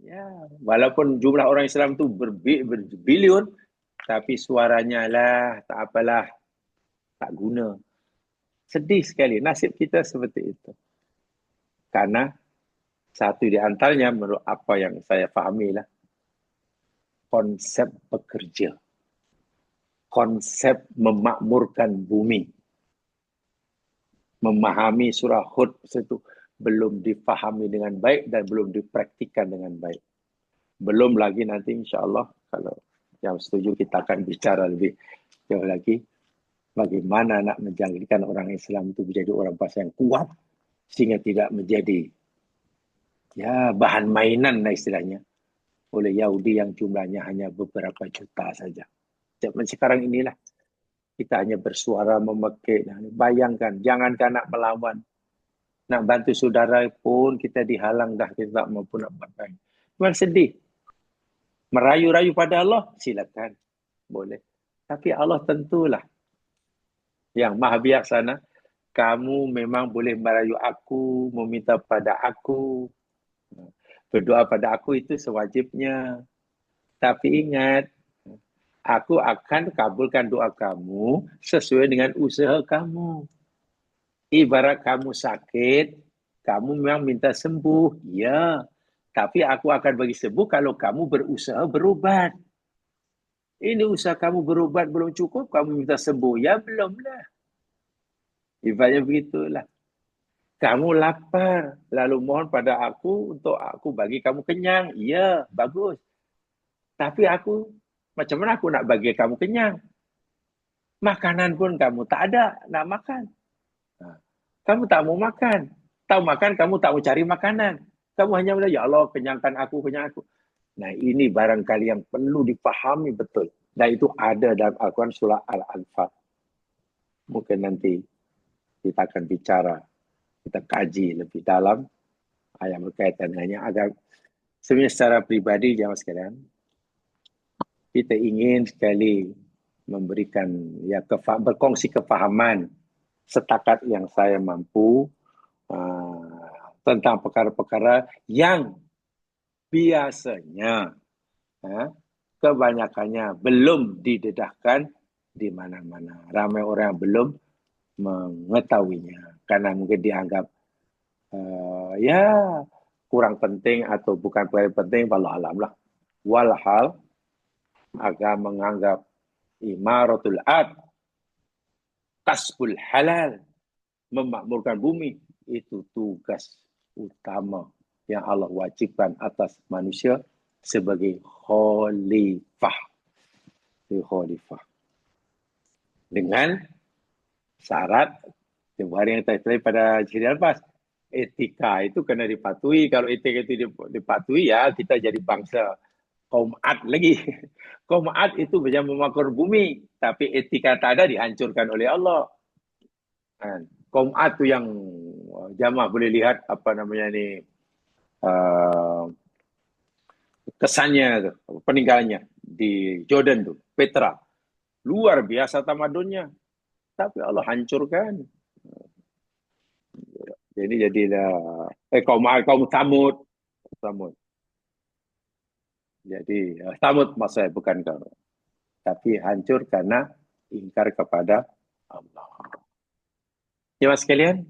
Ya, walaupun jumlah orang Islam tu berbilion, tapi suaranya lah, tak apalah, tak guna. Sedih sekali nasib kita seperti itu. Karena satu di antaranya menurut apa yang saya fahami lah, konsep bekerja. Konsep memakmurkan bumi. Memahami surah Hud itu belum difahami dengan baik dan belum dipraktikkan dengan baik. Belum lagi nanti insya-Allah kalau yang setuju kita akan bicara lebih jauh lagi bagaimana nak menjadikan orang Islam itu menjadi orang bangsa yang kuat sehingga tidak menjadi bahan mainan lah istilahnya oleh Yahudi yang jumlahnya hanya beberapa juta saja. Zaman sekarang inilah kita hanya bersuara memekik. Bayangkan, jangankan nak melawan. Nak bantu saudara pun kita dihalang dah. Kita tak mampu nak buat baik. Memang sedih. Merayu-rayu pada Allah, silakan. Boleh. Tapi Allah tentulah yang maha bijaksana. Kamu memang boleh merayu aku, meminta pada aku. Berdoa pada aku itu sewajibnya. Tapi ingat, aku akan kabulkan doa kamu sesuai dengan usaha kamu. Ibarat kamu sakit, kamu memang minta sembuh. Ya, tapi aku akan bagi sembuh kalau kamu berusaha berubat. Ini usaha kamu berubat belum cukup, kamu minta sembuh. Ya, belumlah. Ibaratnya begitulah. Kamu lapar, lalu mohon pada aku untuk aku bagi kamu kenyang. Ya, bagus. Tapi aku macam mana aku nak bagi kamu kenyang? Makanan pun kamu tak ada nak makan. Kamu tak mau makan. Tahu makan, kamu tak mau cari makanan. Kamu hanya bilang, ya Allah, kenyangkan aku, kenyang aku. Nah, ini barangkali yang perlu dipahami betul. Dan itu ada dalam Al-Quran surah Al-Anfal. Mungkin nanti kita akan bicara, kita kaji lebih dalam ayat berkaitan dengannya agar sebenarnya secara pribadi, jamaah sekalian, kita ingin sekali memberikan berkongsi kefahaman setakat yang saya mampu tentang perkara-perkara yang biasanya kebanyakannya belum didedahkan di mana-mana. Ramai orang yang belum mengetahuinya karena mungkin dianggap kurang penting atau bukan perkara penting, wallahu alam lah. Walhal agar menganggap imaratul ard, kasbul halal, memakmurkan bumi, itu tugas utama yang Allah wajibkan atas manusia sebagai khalifah. Dengan syarat yang kita pada cerita lepas, etika itu kena dipatuhi. Kalau etika itu dipatuhi, ya kita jadi bangsa kaum Ad lagi. Kaum Ad itu macam memakmur bumi, tapi etika tak ada, dihancurkan oleh Allah. Kaum Ad tu yang jamaah boleh lihat apa namanya ni kesannya, peninggalannya di Jordan tu, Petra. Luar biasa tamadunnya. Tapi Allah hancurkan. Jadi jadilah kaum Thamud. Jadi Thamud maksudnya bukan kau. Tapi hancur karena ingkar kepada Allah. Ya mas sekalian,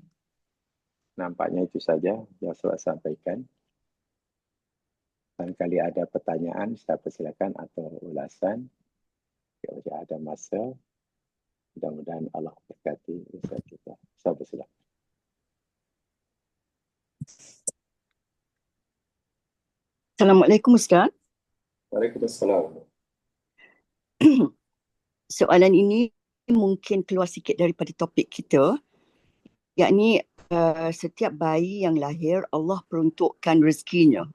nampaknya itu saja yang saya sampaikan. Barangkali ada pertanyaan, saya persilakan atau ulasan. Jika ada masa, mudah-mudahan Allah berkati usaha kita. Saya persilakan. Assalamualaikum Ustaz. Waalaikumsalam. Soalan ini mungkin keluar sikit daripada topik kita, yakni setiap bayi yang lahir Allah peruntukkan rezekinya.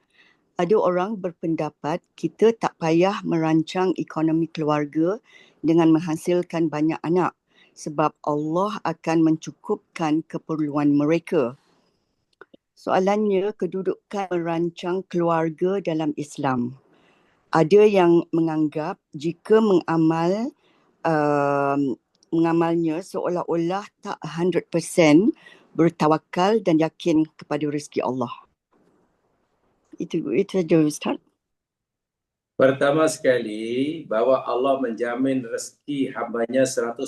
Ada orang berpendapat kita tak payah merancang ekonomi keluarga dengan menghasilkan banyak anak sebab Allah akan mencukupkan keperluan mereka. Soalannya, kedudukan merancang keluarga dalam Islam. Ada yang menganggap jika mengamalnya seolah-olah tak 100% bertawakal dan yakin kepada rezeki Allah. Itu saja Ustaz. Pertama sekali, bahwa Allah menjamin rezeki hambanya 100%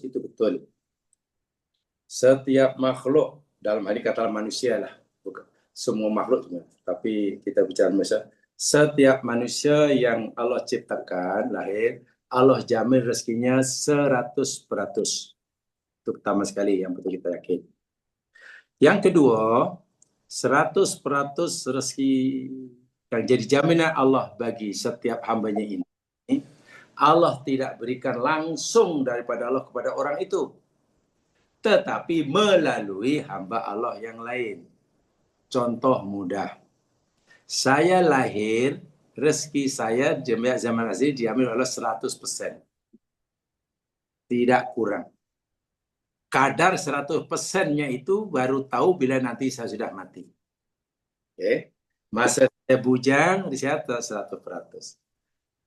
itu betul. Setiap makhluk, dalam hal ini kata manusia lah, bukan semua makhluk, tapi kita bicara manusia. Setiap manusia yang Allah ciptakan, lahir, Allah jamin rezekinya 100%. Itu pertama sekali yang betul kita yakin. Yang kedua, 100% rezeki yang jadi jaminan Allah bagi setiap hambanya ini, Allah tidak berikan langsung daripada Allah kepada orang itu, tetapi melalui hamba Allah yang lain. Contoh mudah, saya lahir, rezeki saya zaman asli diambil oleh 100%. Tidak kurang. Kadar 100%-nya itu baru tahu bila nanti saya sudah mati. Okay. Masa saya bujang, saya 100%.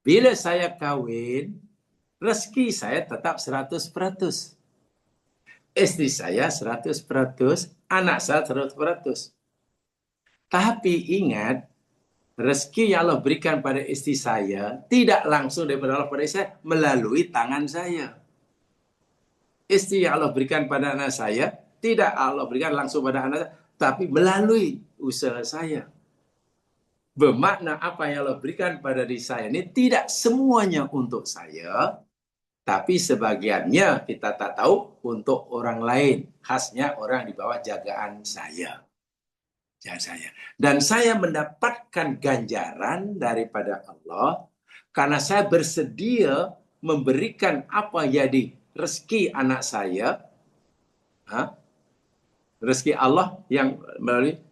Bila saya kawin, rezeki saya tetap 100%. Istri saya 100%, anak saya 100%. Tapi ingat, rezeki yang Allah berikan pada istri saya tidak langsung daripada Allah pada saya, melalui tangan saya. Istri yang Allah berikan pada anak saya tidak Allah berikan langsung pada anak saya, tapi melalui usaha saya. Bermakna apa yang Allah berikan pada diri saya ini tidak semuanya untuk saya, tapi sebagiannya kita tak tahu untuk orang lain. Khasnya orang di bawah jagaan saya. Dan saya mendapatkan ganjaran daripada Allah karena saya bersedia memberikan apa jadi rezeki anak saya, rezeki Allah yang melalui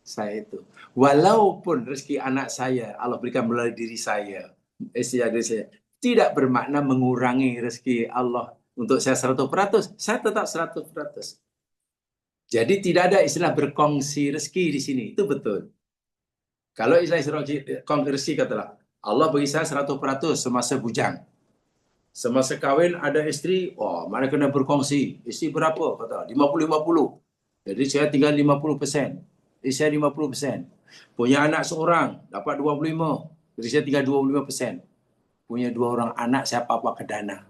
saya itu. Walaupun rezeki anak saya Allah berikan melalui diri saya, diri saya, tidak bermakna mengurangi rezeki Allah untuk saya 100%, saya tetap 100%. Jadi tidak ada istilah berkongsi rezeki di sini, itu betul. Kalau istilah kongsi rezeki katalah, Allah bagi saya 100% semasa bujang. Semasa kahwin ada istri, mana kena berkongsi. Istri berapa? Kata 50-50. Jadi saya tinggal 50%. Istri saya 50%. Punya anak seorang, dapat 25. Jadi saya tinggal 25%. Punya 2 orang anak, saya papa ke dana.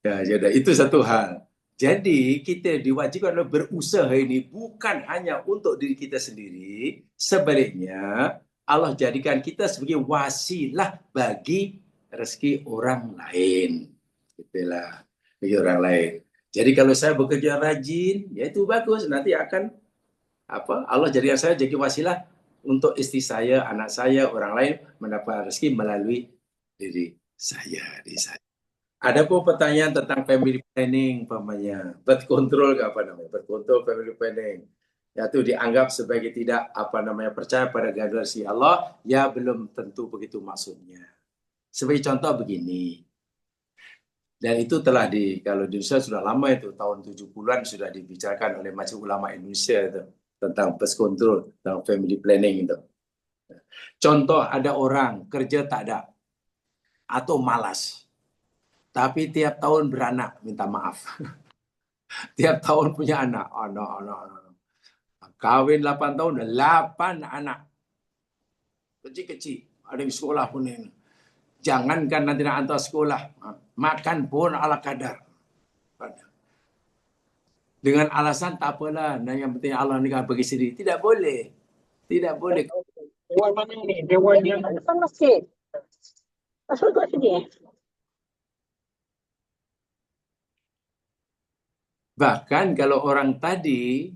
Ya, jadi itu satu hal. Jadi kita diwajibkan berusaha ini bukan hanya untuk diri kita sendiri. Sebaliknya, Allah jadikan kita sebagai wasilah bagi rezeki orang lain. Itulah bagi orang lain. Jadi kalau saya bekerja rajin, ya itu bagus. Nanti akan Allah jadikan saya jadi wasilah untuk istri saya, anak saya, orang lain mendapat rezeki melalui diri saya. Ada pun pertanyaan tentang family planning, umpamanya birth control birth control, family planning. Itu dianggap sebagai tidak percaya pada gadasi Allah, ya belum tentu begitu maksudnya. Sebagai contoh begini. Dan itu telah kalau di Indonesia sudah lama itu, tahun 70-an sudah dibicarakan oleh Majelis Ulama Indonesia itu, tentang birth control, tentang family planning itu. Contoh, ada orang kerja tak ada atau malas. Tapi tiap tahun beranak, minta maaf. Tiap tahun punya anak. Kawin 8 tahun, 8 anak. Kecil-kecil. Ada yang sekolah pun ini. Jangankan nanti nak hantar sekolah. Makan pun ala kadar. Dengan alasan tak apalah. Yang penting Allah ni bagi sendiri. Tidak boleh. Tidak boleh. Dewan mana ni? Dewan yang depan masjid. Masuk kat sini. Bahkan kalau orang tadi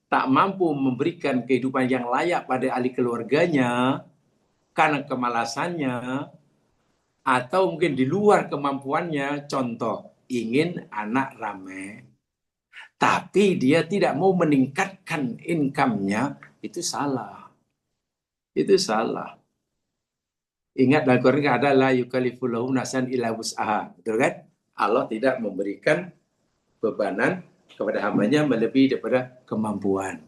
tak mampu memberikan kehidupan yang layak pada ahli keluarganya karena kemalasannya atau mungkin di luar kemampuannya, contoh ingin anak ramai, tapi dia tidak mau meningkatkan income-nya, itu salah. Itu salah. Ingat dalam Quran ada la yukallifullahu nafsan illa wus'aha. Betul kan? Allah tidak memberikan bebanan kepada hambanya melebihi daripada kemampuan.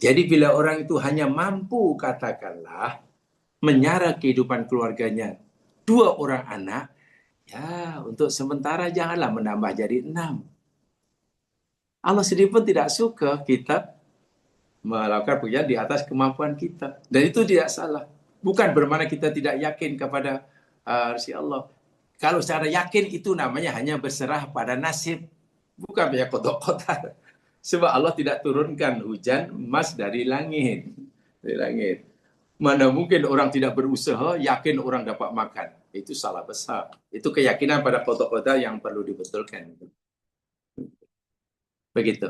Jadi bila orang itu hanya mampu, katakanlah, menyara kehidupan keluarganya 2 orang anak, ya untuk sementara janganlah menambah jadi 6. Allah sendiri pun tidak suka kita melakukan pekerjaan di atas kemampuan kita. Dan itu tidak salah. Bukan bermakna kita tidak yakin kepada rezeki Allah. Kalau secara yakin itu namanya hanya berserah pada nasib. Bukan banyak kotak-kotak. Sebab Allah tidak turunkan hujan emas dari langit. Dari langit. Mana mungkin orang tidak berusaha, yakin orang dapat makan. Itu salah besar. Itu keyakinan pada kotak-kotak yang perlu dibetulkan. Begitu.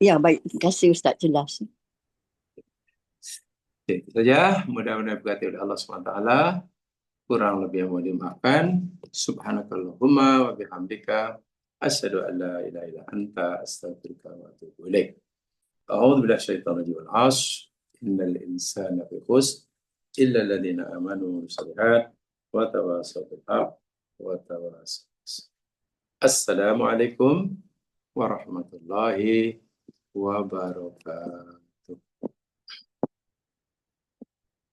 Ya, baik. Terima kasih Ustaz, jelas. Itu saja. Mudah-mudahan berkati oleh Allah SWT. Kurang lebih yang mau dimaafkan. Subhanakallahumma wa bihamdika. Asyhadu an la ilaha illa anta astaghfiruka wa atubu ilaik. A'udzu billahi minasyaitonir rajim. Wal 'ashr. Innal insana fi khusr illa alladziina aamanu wa 'amilus shalihaat wa tawassaw bil haqq wa tawassaw bis sabr. Assalamualaikum warahmatullahi wabarakatuh.